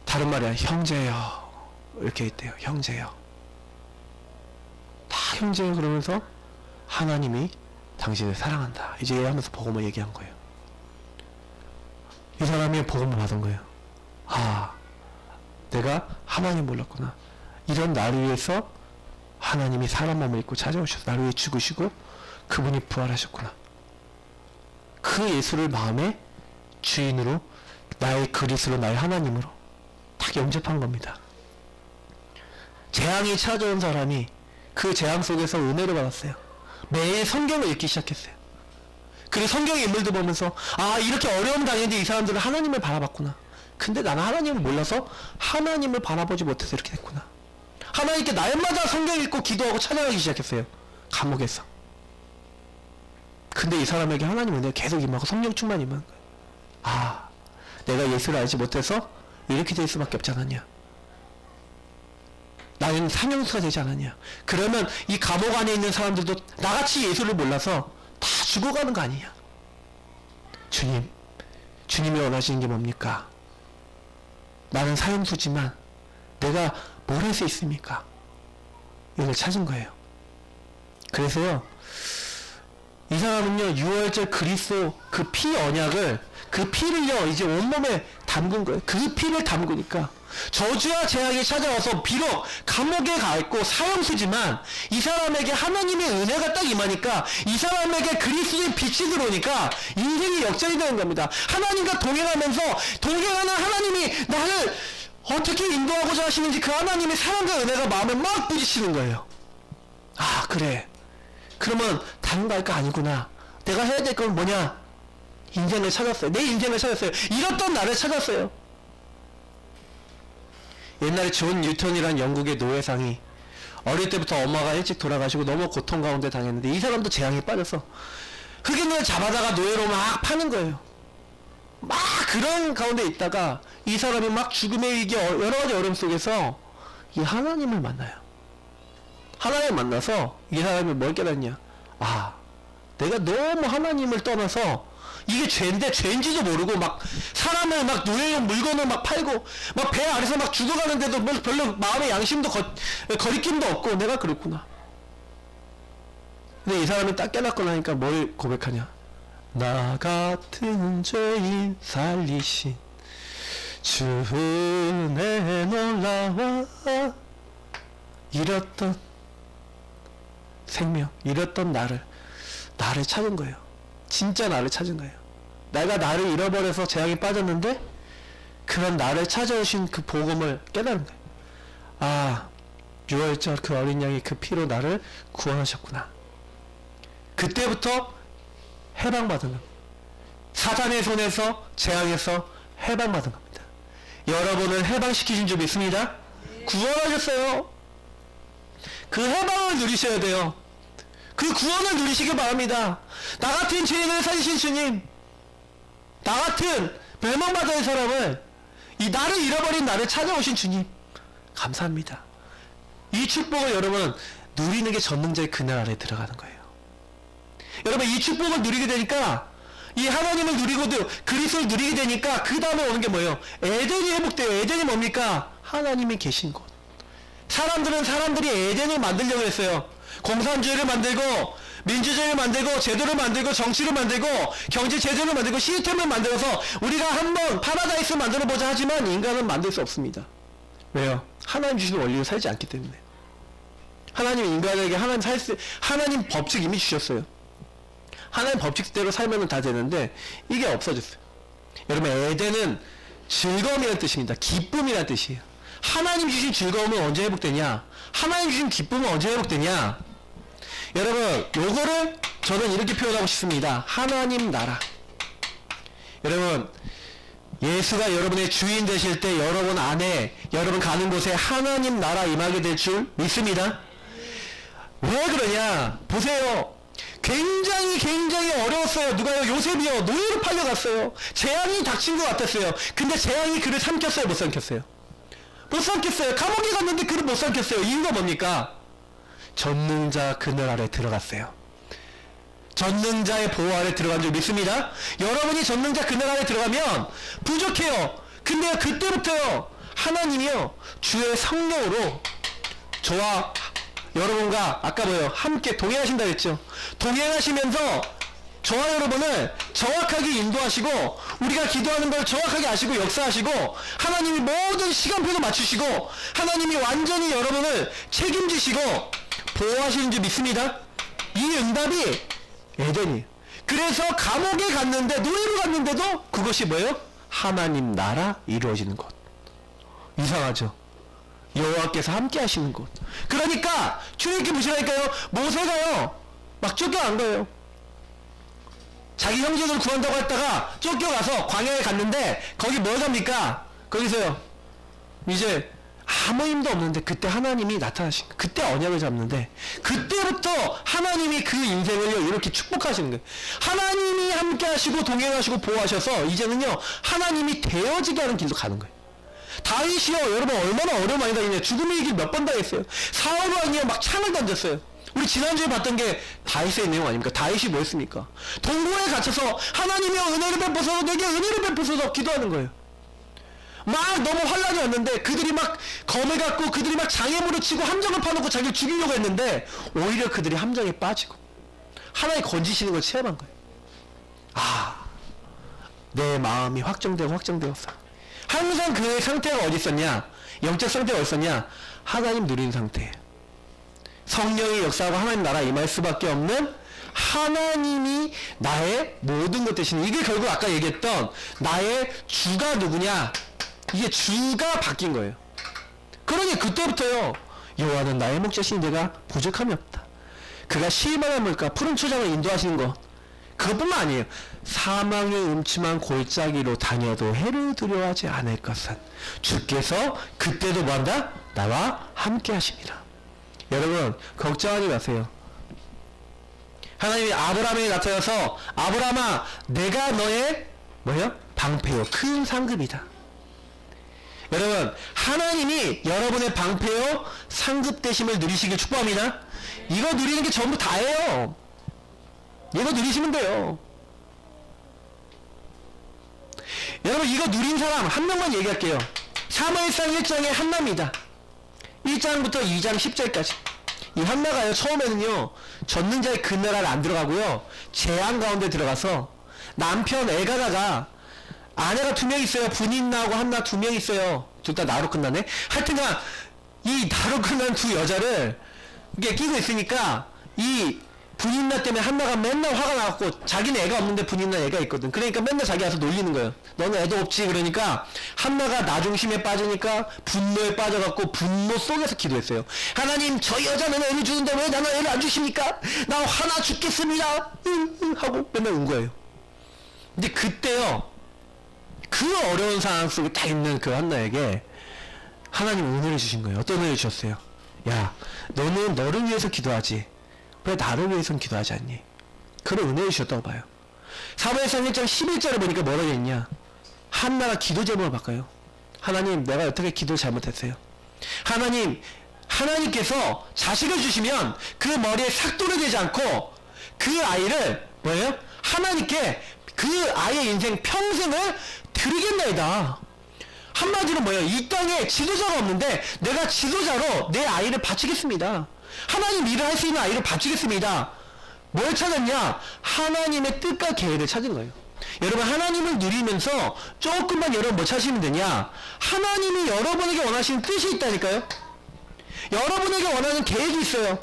다른 말이야, 형제여 이렇게 했대요. 형제여, 다 형제여. 그러면서 하나님이 당신을 사랑한다 이제 하면서 복음을 얘기한 거예요. 이 사람이 복음을 받은 거예요. 내가 하나님 몰랐구나. 이런 나를 위해서 하나님이 사람 몸을 입고 찾아오셔서 나를 위해 죽으시고 그분이 부활하셨구나. 그 예수를 마음의 주인으로, 나의 그리스로, 나의 하나님으로 딱 영접한 겁니다. 재앙이 찾아온 사람이 그 재앙 속에서 은혜를 받았어요. 매일 성경을 읽기 시작했어요. 그리고 성경의 인물들 보면서 이렇게 어려움 당했는데 이 사람들은 하나님을 바라봤구나. 근데 나는 하나님을 몰라서 하나님을 바라보지 못해서 이렇게 됐구나. 하나님께 날마다 성경 읽고 기도하고 찬양하기 시작했어요. 감옥에서. 근데 이 사람에게 하나님 은혜가 계속 임하고 성령 충만이 임한 거예요. 내가 예수를 알지 못해서 이렇게 될 수밖에 없지 않았냐. 나는 사명수가 되지 않았냐. 그러면 이 감옥 안에 있는 사람들도 나같이 예수를 몰라서 다 죽어가는 거 아니냐. 주님이 원하시는 게 뭡니까? 나는 사형수지만 내가 뭘 할 수 있습니까? 이걸 찾은 거예요. 그래서요, 이 사람은요, 6월절 그리스도 그 피 언약을, 그 피를요 이제 온몸에 담근 거예요. 그 피를 담그니까 저주와 재앙이 찾아와서 비록 감옥에 가 있고 사형수지만 이 사람에게 하나님의 은혜가 딱 임하니까 이 사람에게 그리스도의 빛이 들어오니까 인생이 역전이 되는 겁니다. 하나님과 동행하면서 동행하는 하나님이 나를 어떻게 인도하고자 하시는지 그 하나님의 사랑과 은혜가 마음에 막 부딪히는 거예요. 그래, 그러면 다른 거 할 거 아니구나. 내가 해야 될 건 뭐냐? 인생을 찾았어요. 내 인생을 찾았어요. 잃었던 나를 찾았어요. 옛날에 존 뉴턴이란 영국의 노회상이 어릴 때부터 엄마가 일찍 돌아가시고 너무 고통 가운데 당했는데 이 사람도 재앙에 빠져서 흑인을 잡아다가 노예로 막 파는 거예요. 막 그런 가운데 있다가 이 사람이 막 죽음의 위기, 여러 가지 어려움 속에서 이 하나님을 만나요. 하나님을 만나서 이 사람이 뭘 깨닫냐? 내가 너무 하나님을 떠나서 이게 죄인데 죄인지도 모르고 막 사람을 막 노예용 물건을 막 팔고 막 배 아래서 막 죽어가는데도 뭐 별로 마음의 양심도 거리낌도 없고 내가 그렇구나. 근데 이 사람이 딱 깨닫고 나니까 뭘 고백하냐? 나 같은 죄인 살리신 주 은혜 놀라워. 잃었던 생명, 잃었던 나를 찾은 거예요. 진짜 나를 찾은 거예요. 내가 나를 잃어버려서 재앙에 빠졌는데 그런 나를 찾아오신 그 복음을 깨달은 거예요. 6월절 그 어린 양이 그 피로 나를 구원하셨구나. 그때부터 해방받은 겁니다. 사탄의 손에서, 재앙에서 해방받은 겁니다. 여러분을 해방시키신 줄 믿습니다. 구원하셨어요. 그 해방을 누리셔야 돼요. 그 구원을 누리시길 바랍니다. 나 같은 죄인을 살리신 주님, 나 같은 멸망받은 사람을, 이 나를 잃어버린 나를 찾아오신 주님, 감사합니다. 이 축복을 여러분 누리는 게 전능자의 그늘 아래 들어가는 거예요. 여러분 이 축복을 누리게 되니까 이 하나님을 누리고도 그리스도를 누리게 되니까 그 다음에 오는 게 뭐예요? 에덴이 회복돼요. 에덴이 뭡니까? 하나님이 계신 곳. 사람들은 사람들이 에덴을 만들려고 했어요. 공산주의를 만들고 민주주의를 만들고 제도를 만들고 정치를 만들고 경제 제도를 만들고 시스템을 만들어서 우리가 한번 파라다이스를 만들어 보자 하지만 인간은 만들 수 없습니다. 왜요? 하나님 주신 원리로 살지 않기 때문에. 하나님 인간에게 하나님 법칙 이미 주셨어요. 하나님 법칙대로 살면 다 되는데 이게 없어졌어요. 여러분 에덴은 즐거움이라는 뜻입니다. 기쁨이라는 뜻이에요. 하나님 주신 즐거움은 언제 회복되냐? 하나님 주신 기쁨은 언제 회복되냐? 여러분 요거를 저는 이렇게 표현하고 싶습니다. 하나님 나라. 여러분 예수가 여러분의 주인 되실 때 여러분 안에 여러분 가는 곳에 하나님 나라 임하게 될 줄 믿습니다. 왜 그러냐? 보세요. 굉장히 어려웠어요. 누가요? 요셉이요. 노예로 팔려갔어요. 재앙이 닥친 것 같았어요. 근데 재앙이 그를 삼켰어요? 못 삼켰어요? 못 삼켰어요. 감옥에 갔는데 그를 못 삼켰어요. 이유가 뭡니까? 전능자 그늘 아래 들어갔어요. 전능자의 보호 아래 들어간 줄 믿습니다. 여러분이 전능자 그늘 아래 들어가면 부족해요. 근데 그때부터요 하나님이요 주의 성령으로 저와 여러분과 아까 뭐요 함께 동행하신다 했죠. 동행하시면서 저와 여러분을 정확하게 인도하시고 우리가 기도하는 걸 정확하게 아시고 역사하시고 하나님이 모든 시간표도 맞추시고 하나님이 완전히 여러분을 책임지시고 보호하시는 줄 믿습니다. 이 응답이 에덴이에요. 그래서 감옥에 갔는데 노예로 갔는데도 그것이 뭐예요? 하나님 나라 이루어지는 것. 이상하죠? 여호와께서 함께 하시는 곳. 그러니까 주님께 보시라니까요. 모세가요 막 쫓겨간 거예요. 자기 형제들 구한다고 했다가 쫓겨가서 광야에 갔는데 거기 뭘 합니까? 거기서요 이제 아무 힘도 없는데 그때 하나님이 나타나신 거예요. 그때 언약을 잡는데 그때부터 하나님이 그 인생을요 이렇게 축복하시는 거예요. 하나님이 함께 하시고 동행하시고 보호하셔서 이제는요 하나님이 되어지게 하는 길로 가는 거예요. 다윗이요 여러분 얼마나 어려움 많이 당했냐. 죽음의 길 몇 번 당했어요. 사울 왕이요 막 창을 던졌어요. 우리 지난주에 봤던 게 다윗의 내용 아닙니까? 다윗이 뭐였습니까? 동굴에 갇혀서 하나님이여 은혜를 베푸소서 내게 은혜를 베푸소서 기도하는 거예요. 막 너무 환란이 왔는데 그들이 막 검을 갖고 그들이 막 장애물을 치고 함정을 파놓고 자기를 죽이려고 했는데 오히려 그들이 함정에 빠지고 하나님 건지시는 걸 체험한 거예요. 아, 내 마음이 확정되었어. 항상 그의 상태가 어디 있었냐? 영적 상태가 어디 있었냐? 하나님 누리는 상태예요. 성령이 역사하고 하나님 나라 임할 수밖에 없는 하나님이 나의 모든 것 대신 이게 결국 아까 얘기했던 나의 주가 누구냐? 이게 주가 바뀐 거예요. 그러니 그때부터요 여호와는 나의 목자시니 내가 부족함이 없다. 그가 실만한 물가 푸른 초장을 인도하시는 것 그것뿐만 아니에요. 사망의 음침한 골짜기로 다녀도 해를 두려워하지 않을 것은 주께서 그때도 뭐한다? 나와 함께 하십니다. 여러분 걱정하지 마세요. 하나님이 아브라함에게 나타나서 아브라함아 내가 너의 뭐요? 방패요 큰 상급이다. 여러분 하나님이 여러분의 방패요 상급 되심을 누리시길 축복합니다. 이거 누리는 게 전부 다예요. 이거 누리시면 돼요. 여러분 이거 누린 사람 한 명만 얘기할게요. 사무엘상 1장의 한나입니다. 1장부터 2장 10절까지 이 한나가요 처음에는요 전능자의 그늘 아래 안 들어가고요 재앙 가운데 들어가서 남편 엘가나가 아내가 2명 있어요. 분인나하고 한나 2명 있어요. 둘 다 나로 끝나네. 하여튼간 이 나로 끝난 두 여자를 이게 끼고 있으니까 이 분인나 때문에 한나가 맨날 화가 나갖고 자기는 애가 없는데 분인나 애가 있거든. 그러니까 맨날 자기 와서 놀리는 거예요. 너는 애도 없지. 그러니까 한나가 나 중심에 빠지니까 분노에 빠져갖고 분노 속에서 기도했어요. 하나님 저 여자는 애를 주는데 왜 나는 애를 안 주십니까? 나 화나 죽겠습니다. 하고 맨날 운 거예요. 근데 그때요 그 어려운 상황 속에 딱 있는 그 한나에게 하나님 은혜를 주신 거예요. 어떤 은혜를 주셨어요? 야 너는 너를 위해서 기도하지 왜 나를 위해서는 기도하지 않니? 그런 은혜를 주셨다고 봐요. 사무엘상 1장 11절에 보니까 뭐라고 했냐? 한나가 기도 제목을 바꿔요. 하나님 내가 어떻게 기도를 잘못했어요? 하나님 하나님께서 자식을 주시면 그 머리에 삭도를 대지 않고 그 아이를 뭐예요? 하나님께 그 아이의 인생 평생을 드리겠나이다. 한마디로 뭐예요? 이 땅에 지도자가 없는데 내가 지도자로 내 아이를 바치겠습니다. 하나님 일을 할 수 있는 아이를 바치겠습니다. 뭘 찾았냐? 하나님의 뜻과 계획을 찾은 거예요. 여러분, 하나님을 누리면서 조금만 여러분 뭐 찾으시면 되냐? 하나님이 여러분에게 원하시는 뜻이 있다니까요. 여러분에게 원하는 계획이 있어요.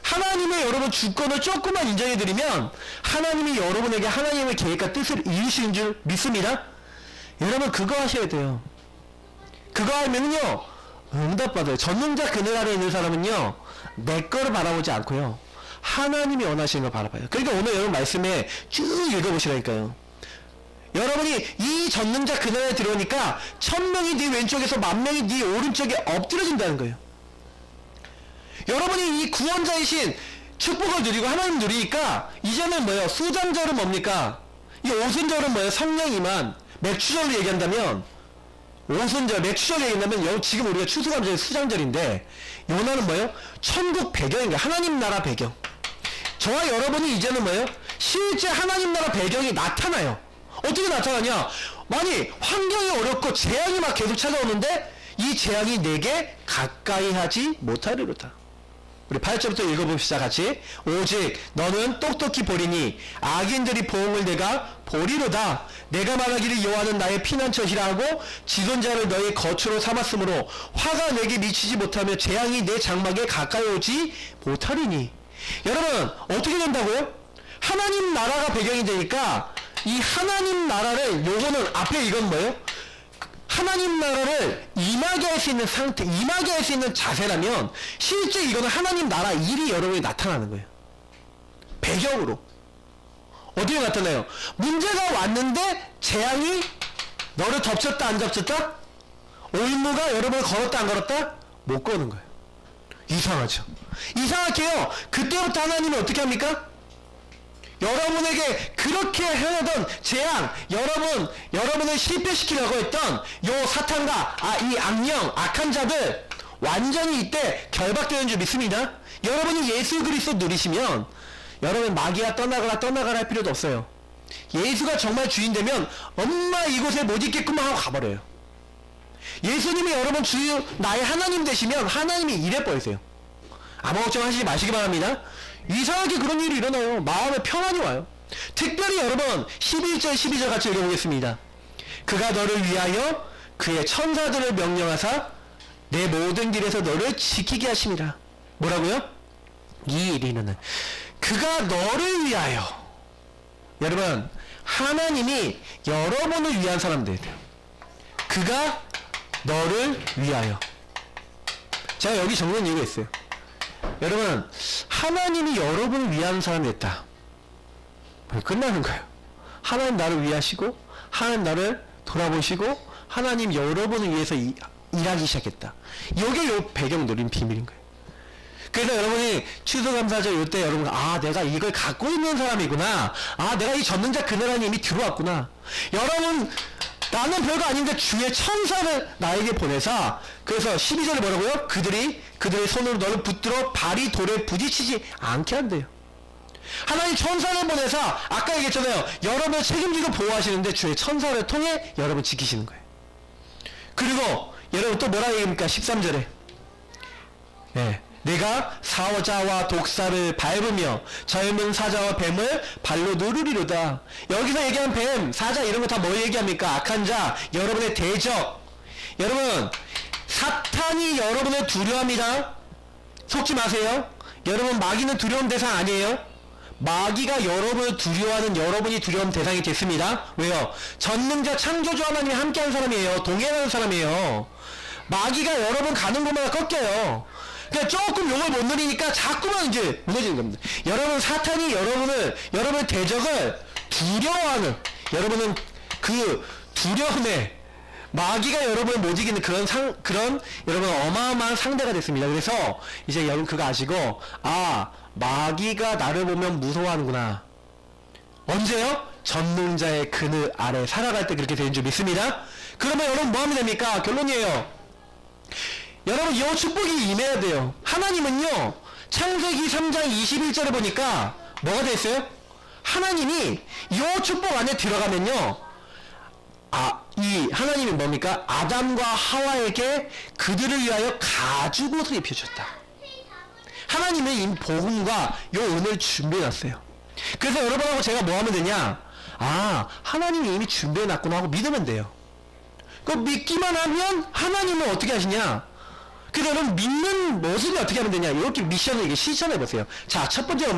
하나님의 여러분 주권을 조금만 인정해드리면 하나님이 여러분에게 하나님의 계획과 뜻을 이루시는 줄 믿습니다. 여러분, 그거 하셔야 돼요. 그거 하면요 응답받아요. 전능자 그늘 아래 있는 사람은요 내 거를 바라보지 않고요 하나님이 원하시는 걸 바라봐요. 그러니까 오늘 여러분 말씀에 쭉 읽어보시라니까요. 여러분이 이 전능자 그늘 아래 들어오니까 1000명이 네 왼쪽에서 10,000명이 네 오른쪽에 엎드려진다는 거예요. 여러분이 이 구원자이신 축복을 누리고 하나님 누리니까 이제는 뭐예요? 수장절은 뭡니까? 이 오순절은 뭐예요? 성령 임한. 맥추절로 얘기한다면 오순절, 맥추절로 얘기한다면 지금 우리가 추수감사절 수장절인데 요나는 뭐예요? 천국 배경인 거예요. 하나님 나라 배경. 저와 여러분이 이제는 뭐예요? 실제 하나님 나라 배경이 나타나요. 어떻게 나타나냐? 아니 환경이 어렵고 재앙이 막 계속 찾아오는데 이 재앙이 내게 가까이 하지 못하리로다. 우리 8절부터 읽어봅시다. 같이. 오직 너는 똑똑히 보리니 악인들이 보응을 내가 보리로다. 내가 말하기를 여호와는 나의 피난처시라 하고 지존자를 너의 거처로 삼았으므로 화가 내게 미치지 못하며 재앙이 내 장막에 가까이 오지 못하리니. 여러분 어떻게 된다고요? 하나님 나라가 배경이 되니까 이 하나님 나라를 요거는 앞에 이건 뭐예요? 하나님 나라를 임하게 할 수 있는 상태, 임하게 할 수 있는 자세라면 실제 이거는 하나님 나라 일이 여러분이 나타나는 거예요. 배경으로. 어디에 나타나요? 문제가 왔는데 재앙이 너를 덮쳤다 안 덮쳤다? 올무가 여러분을 걸었다 안 걸었다? 못 거는 거예요. 이상하죠. 이상하게요. 그때부터 하나님은 어떻게 합니까? 여러분에게 그렇게 해오던 재앙, 여러분을 실패시키려고 했던 요 사탄과 이 악령, 악한 자들 완전히 이때 결박되는 줄 믿습니다. 여러분이 예수 그리스도 누리시면 여러분 마귀야 떠나가라 할 필요도 없어요. 예수가 정말 주인 되면 엄마 이곳에 못 있겠구만 하고 가버려요. 예수님이 여러분 주 나의 하나님 되시면 하나님이 일해 버리세요. 아무 걱정하시지 마시기 바랍니다. 이상하게 그런 일이 일어나요. 마음에 평안이 와요. 특별히 여러분 11절 12절 같이 읽어보겠습니다. 그가 너를 위하여 그의 천사들을 명령하사 내 모든 길에서 너를 지키게 하심이라. 뭐라고요? 이 일이는 그가 너를 위하여. 여러분 하나님이 여러분을 위한 사람들이에요. 그가 너를 위하여. 제가 여기 적는 이유가 있어요. 여러분 하나님이 여러분을 위한 사람이 됐다. 끝나는 거예요. 하나님 나를 위하시고 하나님 나를 돌아보시고 하나님 여러분을 위해서 일하기 시작했다. 이게 요 배경 누린 비밀인 거예요. 그래서 여러분이 추수감사절 요때 여러분 내가 이걸 갖고 있는 사람이구나. 내가 이 전능자 그늘안에 이미 들어왔구나. 여러분 나는 별거 아닌데 주의 천사를 나에게 보내사. 그래서 12절에 뭐라고요? 그들의 손으로 너를 붙들어 발이 돌에 부딪히지 않게 한대요. 하나님 천사를 보내사 아까 얘기했잖아요. 여러분을 책임지고 보호하시는데 주의 천사를 통해 여러분 지키시는 거예요. 그리고 여러분 또 뭐라 얘기합니까? 13절에 내가 사자와 독사를 밟으며 젊은 사자와 뱀을 발로 누르리로다. 여기서 얘기한 뱀, 사자 이런 거 다 뭐 얘기합니까? 악한 자, 여러분의 대적. 여러분 사탄이 여러분을 두려워합니다. 속지 마세요. 여러분 마귀는 두려운 대상 아니에요. 마귀가 여러분을 두려워하는 여러분이 두려운 대상이 됐습니다. 왜요? 전능자 창조주 하나님이 함께하는 사람이에요. 동행하는 사람이에요. 마귀가 여러분 가는 곳마다 꺾여요. 그러니까 조금 용을 못 누리니까 자꾸만 이제 무너지는 겁니다. 여러분 사탄이 여러분의 대적을 두려워하는, 여러분은 그 두려움에 마귀가 여러분을 못 이기는 그런 여러분 어마어마한 상대가 됐습니다. 그래서 이제 여러분 그거 아시고 마귀가 나를 보면 무서워하는구나. 언제요? 전능자의 그늘 아래 살아갈 때 그렇게 되는 줄 믿습니다. 그러면 여러분 뭐 하면 됩니까? 결론이에요. 여러분 이 축복이 임해야 돼요. 하나님은요 창세기 3장 21절에 보니까 뭐가 돼 있어요? 하나님이 이 축복 안에 들어가면요 이 하나님이 뭡니까? 아담과 하와에게 그들을 위하여 가죽옷을 입혀줬다. 하나님의 이 복음과 이 은혜를 준비해놨어요. 그래서 여러분하고 제가 뭐 하면 되냐? 하나님이 이미 준비해놨구나 하고 믿으면 돼요. 그 믿기만 하면 하나님은 어떻게 하시냐? 그래서 여러분 믿는 모습이 어떻게 하면 되냐? 이렇게 미션을 이게 실천해보세요. 자, 첫 번째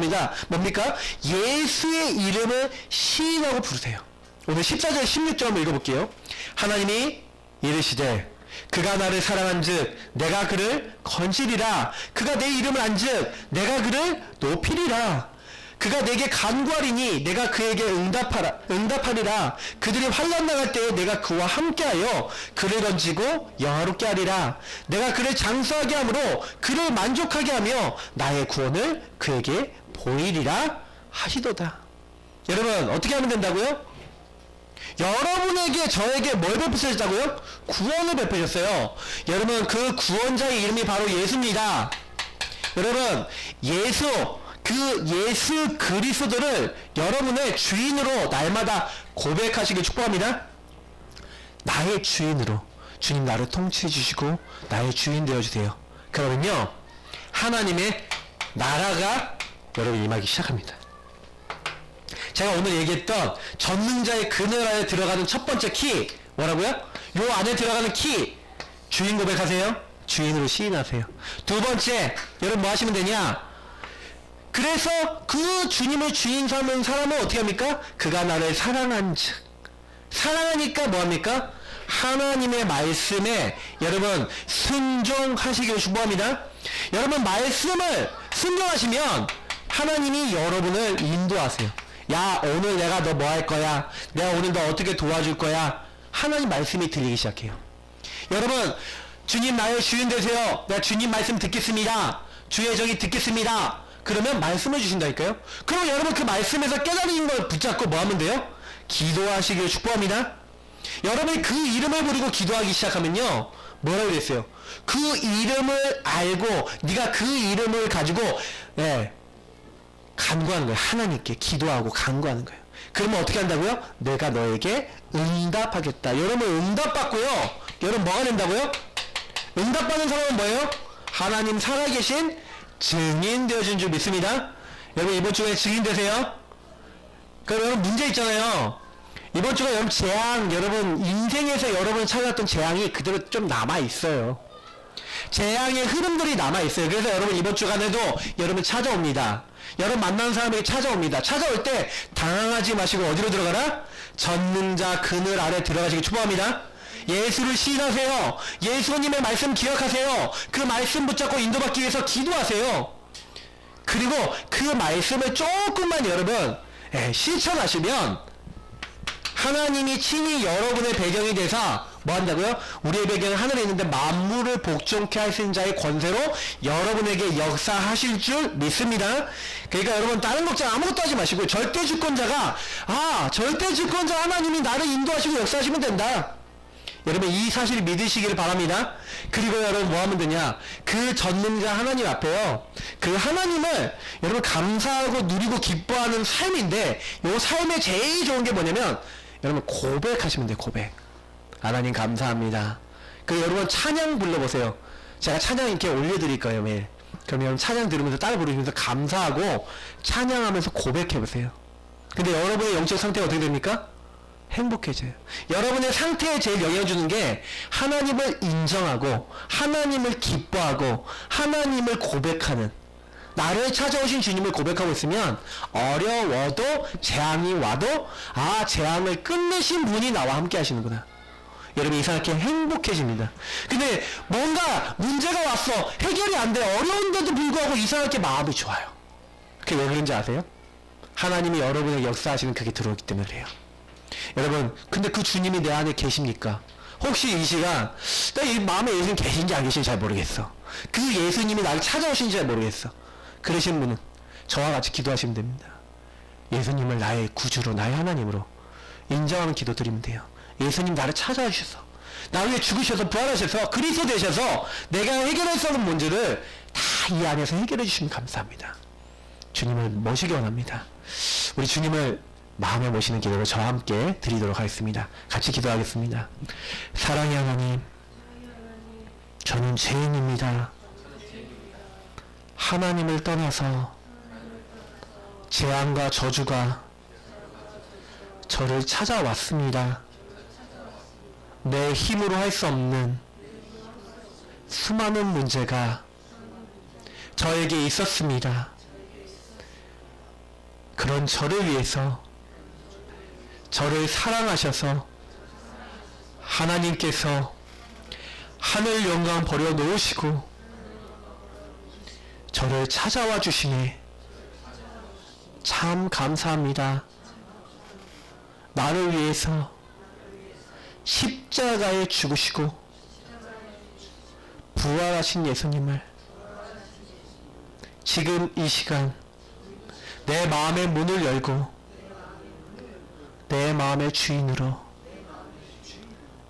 뭡니까? 예수의 이름을 시인하고 부르세요. 오늘 14절 16절 한번 읽어볼게요. 하나님이 이르시되 그가 나를 사랑한즉 내가 그를 건지리라. 그가 내 이름을 안즉 내가 그를 높이리라. 그가 내게 간구하리니 내가 그에게 응답하리라. 그들이 환난 당할 때에 내가 그와 함께하여 그를 건지고 영화롭게 하리라. 내가 그를 장수하게 함으로 그를 만족하게 하며 나의 구원을 그에게 보이리라 하시도다. 여러분 어떻게 하면 된다고요? 여러분에게 저에게 뭘 베푸셨다고요? 구원을 베푸셨어요. 여러분 그 구원자의 이름이 바로 예수입니다. 여러분 그 예수 그리스도를 여러분의 주인으로 날마다 고백하시길 축복합니다. 나의 주인으로 주님 나를 통치해 주시고 나의 주인 되어주세요. 그러면요 하나님의 나라가 여러분 임하기 시작합니다. 제가 오늘 얘기했던 전능자의 그늘 안에 들어가는 첫 번째 키 뭐라고요? 요 안에 들어가는 키 주인 고백하세요. 주인으로 시인하세요. 두 번째 여러분 뭐 하시면 되냐? 그래서 그 주님을 주인 삼은 사람은 어떻게 합니까? 그가 나를 사랑한즉 사랑하니까 뭐합니까? 하나님의 말씀에 여러분 순종하시기를 축복합니다. 여러분 말씀을 순종하시면 하나님이 여러분을 인도하세요. 야 오늘 내가 너 뭐 할 거야? 내가 오늘 너 어떻게 도와줄 거야? 하나님 말씀이 들리기 시작해요. 여러분 주님 나의 주인 되세요. 내가 주님 말씀 듣겠습니다. 주의 정의 듣겠습니다. 그러면 말씀을 주신다니까요. 그럼 여러분 그 말씀에서 깨달은 걸 붙잡고 뭐 하면 돼요? 기도하시길 축복합니다. 여러분이 그 이름을 부르고 기도하기 시작하면요 뭐라고 그랬어요? 그 이름을 알고 네가 그 이름을 가지고 간구하는 거예요. 하나님께 기도하고 간구하는 거예요. 그러면 어떻게 한다고요? 내가 너에게 응답하겠다. 여러분 응답받고요 여러분 뭐가 된다고요? 응답받는 사람은 뭐예요? 하나님 살아계신 증인 되어준 줄 믿습니다. 여러분 이번 주에 증인 되세요. 그럼 여러분 문제 있잖아요. 이번 주가 여러분 재앙, 여러분 인생에서 여러분이 찾아왔던 재앙이 그대로 좀 남아있어요. 재앙의 흐름들이 남아있어요. 그래서 여러분 이번 주간에도 여러분 찾아옵니다. 여러분 만나는 사람에게 찾아옵니다. 찾아올 때 당황하지 마시고 어디로 들어가라? 전능자 그늘 아래 들어가시기 축복합니다. 예수를 시인하세요. 예수님의 말씀 기억하세요. 그 말씀 붙잡고 인도받기 위해서 기도하세요. 그리고 그 말씀을 조금만 여러분 실천하시면 하나님이 친히 여러분의 배경이 돼서 뭐 한다고요? 우리의 배경은 하늘에 있는데 만물을 복종케 하시는 자의 권세로 여러분에게 역사하실 줄 믿습니다. 그러니까 여러분 다른 걱정 아무것도 하지 마시고 절대 주권자가 절대 주권자 하나님이 나를 인도하시고 역사하시면 된다. 여러분 이 사실을 믿으시기를 바랍니다. 그리고 여러분 뭐 하면 되냐? 그 전능자 하나님 앞에요. 그 하나님을 여러분 감사하고 누리고 기뻐하는 삶인데 이 삶의 제일 좋은 게 뭐냐면 여러분 고백하시면 돼요. 고백. 하나님 감사합니다. 그리고 여러분 찬양 불러보세요. 제가 찬양 이렇게 올려드릴 거예요 매일. 그럼 여러분 찬양 들으면서 따라 부르시면서 감사하고 찬양하면서 고백해보세요. 근데 여러분의 영적 상태가 어떻게 됩니까? 행복해져요. 여러분의 상태에 제일 영향을 주는 게 하나님을 인정하고 하나님을 기뻐하고 하나님을 고백하는, 나를 찾아오신 주님을 고백하고 있으면 어려워도 재앙이 와도 재앙을 끝내신 분이 나와 함께 하시는구나. 여러분 이상하게 행복해집니다. 근데 뭔가 문제가 왔어 해결이 안 돼 어려운데도 불구하고 이상하게 마음이 좋아요. 그게 왜 그런지 아세요? 하나님이 여러분에게 역사하시는 그게 들어오기 때문에 그래요. 여러분 근데 그 주님이 내 안에 계십니까? 혹시 이 시간 나 이 마음에 예수님 계신지 안 계신지 잘 모르겠어. 그 예수님이 나를 찾아오신지 잘 모르겠어. 그러신 분은 저와 같이 기도하시면 됩니다. 예수님을 나의 구주로 나의 하나님으로 인정하는 기도 드리면 돼요. 예수님 나를 찾아오셔서 나 위해 죽으셔서 부활하셔서 그리스도 되셔서 내가 해결할 수 없는 문제를 다 이 안에서 해결해 주시면 감사합니다. 주님을 모시기 원합니다. 우리 주님을 마음에 모시는 기도를 저와 함께 드리도록 하겠습니다. 같이 기도하겠습니다. 사랑의 하나님, 저는 죄인입니다. 하나님을 떠나서 재앙과 저주가 저를 찾아왔습니다. 내 힘으로 할 수 없는 수많은 문제가 저에게 있었습니다. 그런 저를 위해서 저를 사랑하셔서 하나님께서 하늘 영광 버려놓으시고 저를 찾아와 주시니 참 감사합니다. 나를 위해서 십자가에 죽으시고 부활하신 예수님을 지금 이 시간 내 마음의 문을 열고 내 마음의 주인으로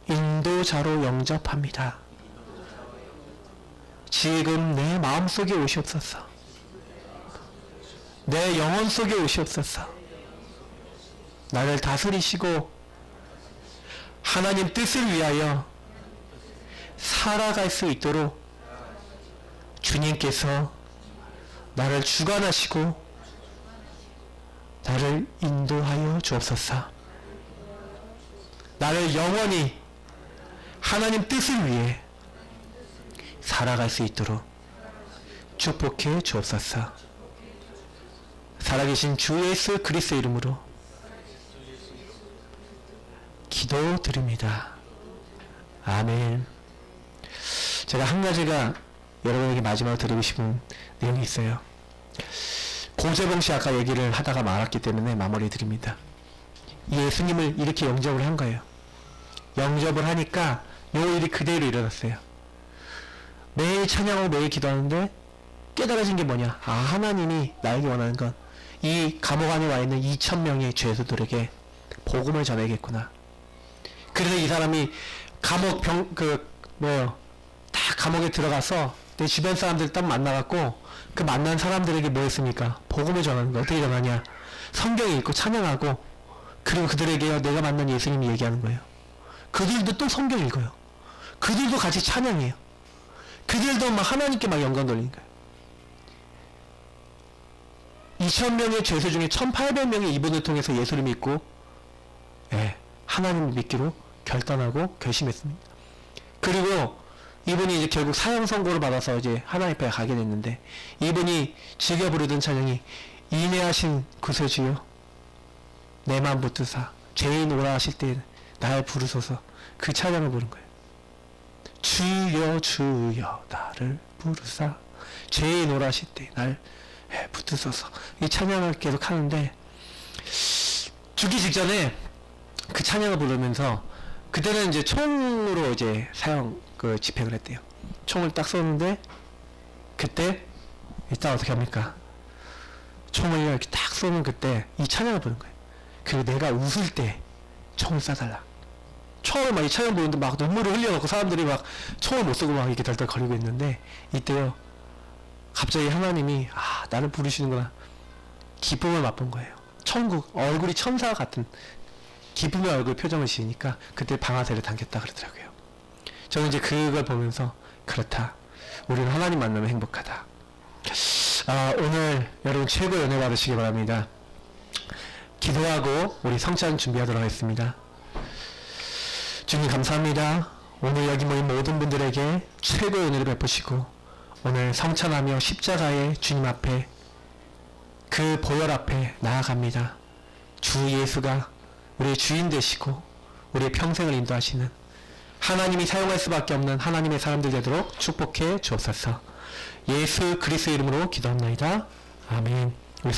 인도자로 영접합니다. 지금 내 마음 속에 오시옵소서. 내 영혼 속에 오시옵소서. 나를 다스리시고 하나님 뜻을 위하여 살아갈 수 있도록 주님께서 나를 주관하시고 나를 인도하여 주옵소서. 나를 영원히 하나님 뜻을 위해 살아갈 수 있도록 축복해 주옵소서. 살아계신 주 예수 그리스도의 이름으로 기도드립니다. 아멘. 제가 한 가지가 여러분에게 마지막으로 드리고 싶은 내용이 있어요. 고재봉 씨 아까 얘기를 하다가 말았기 때문에 마무리 드립니다. 예수님을 이렇게 영접을 한 거예요. 영접을 하니까 요 일이 그대로 일어났어요. 매일 찬양하고 매일 기도하는데 깨달아진 게 뭐냐? 아, 하나님이 나에게 원하는 건 이 감옥 안에 와 있는 2,000명의 죄수들에게 복음을 전해야겠구나. 그래서 이 사람이 감옥 다 감옥에 들어가서 내 주변 사람들 딱 만나갖고 그 만난 사람들에게 뭐 했습니까? 복음을 전하는 거. 어떻게 전하냐? 성경 읽고 찬양하고 그리고 그들에게 내가 만난 예수님이 얘기하는 거예요. 그들도 또 성경 읽어요. 그들도 같이 찬양해요. 그들도 막 하나님께 막 영광 돌리는 거예요. 2,000명의 죄수 중에 1,800명이 이분을 통해서 예수를 믿고 하나님을 믿기로 결단하고 결심했습니다. 그리고 이분이 이제 결국 사형 선고를 받아서 이제 하나님 앞에 가게 됐는데 이분이 즐겨 부르던 찬양이 인내하신 구세주여 내 맘 붙드사 죄인 오라 하실 때 날 부르소서. 그 찬양을 부른 거예요. 주여 주여 나를 부르사 죄인 오라 하실 때 날 붙드소서. 이 찬양을 계속 하는데 죽기 직전에 그 찬양을 부르면서 그때는 이제 총으로 이제 사형 집행을 했대요. 총을 딱 쏘는데 그때 이따 어떻게 합니까? 총을 이렇게 딱 쏘는 그때 이 찬양을 부른 거예요. 그리고 내가 웃을 때 총을 쏴달라. 처음에 막 이 찬양 부르는데 막 눈물을 흘려갖고 사람들이 막 총을 못 쏘고 막 이렇게 덜덜거리고 있는데 이때요 갑자기 하나님이 나를 부르시는구나. 기쁨을 맛본 거예요. 천국 얼굴이 천사 같은 기쁨의 얼굴 표정을 지으니까 그때 방아쇠를 당겼다 그러더라고요. 저는 이제 그걸 보면서 그렇다. 우리는 하나님 만나면 행복하다. 오늘 여러분 최고의 은혜 받으시기 바랍니다. 기도하고 우리 성찬 준비하도록 하겠습니다. 주님 감사합니다. 오늘 여기 모인 모든 분들에게 최고의 은혜를 베푸시고 오늘 성찬하며 십자가의 주님 앞에 그 보혈 앞에 나아갑니다. 주 예수가 우리의 주인 되시고 우리의 평생을 인도하시는 하나님이 사용할 수밖에 없는 하나님의 사람들 되도록 축복해 주옵소서. 예수 그리스도의 이름으로 기도합나이다. 아멘. 우리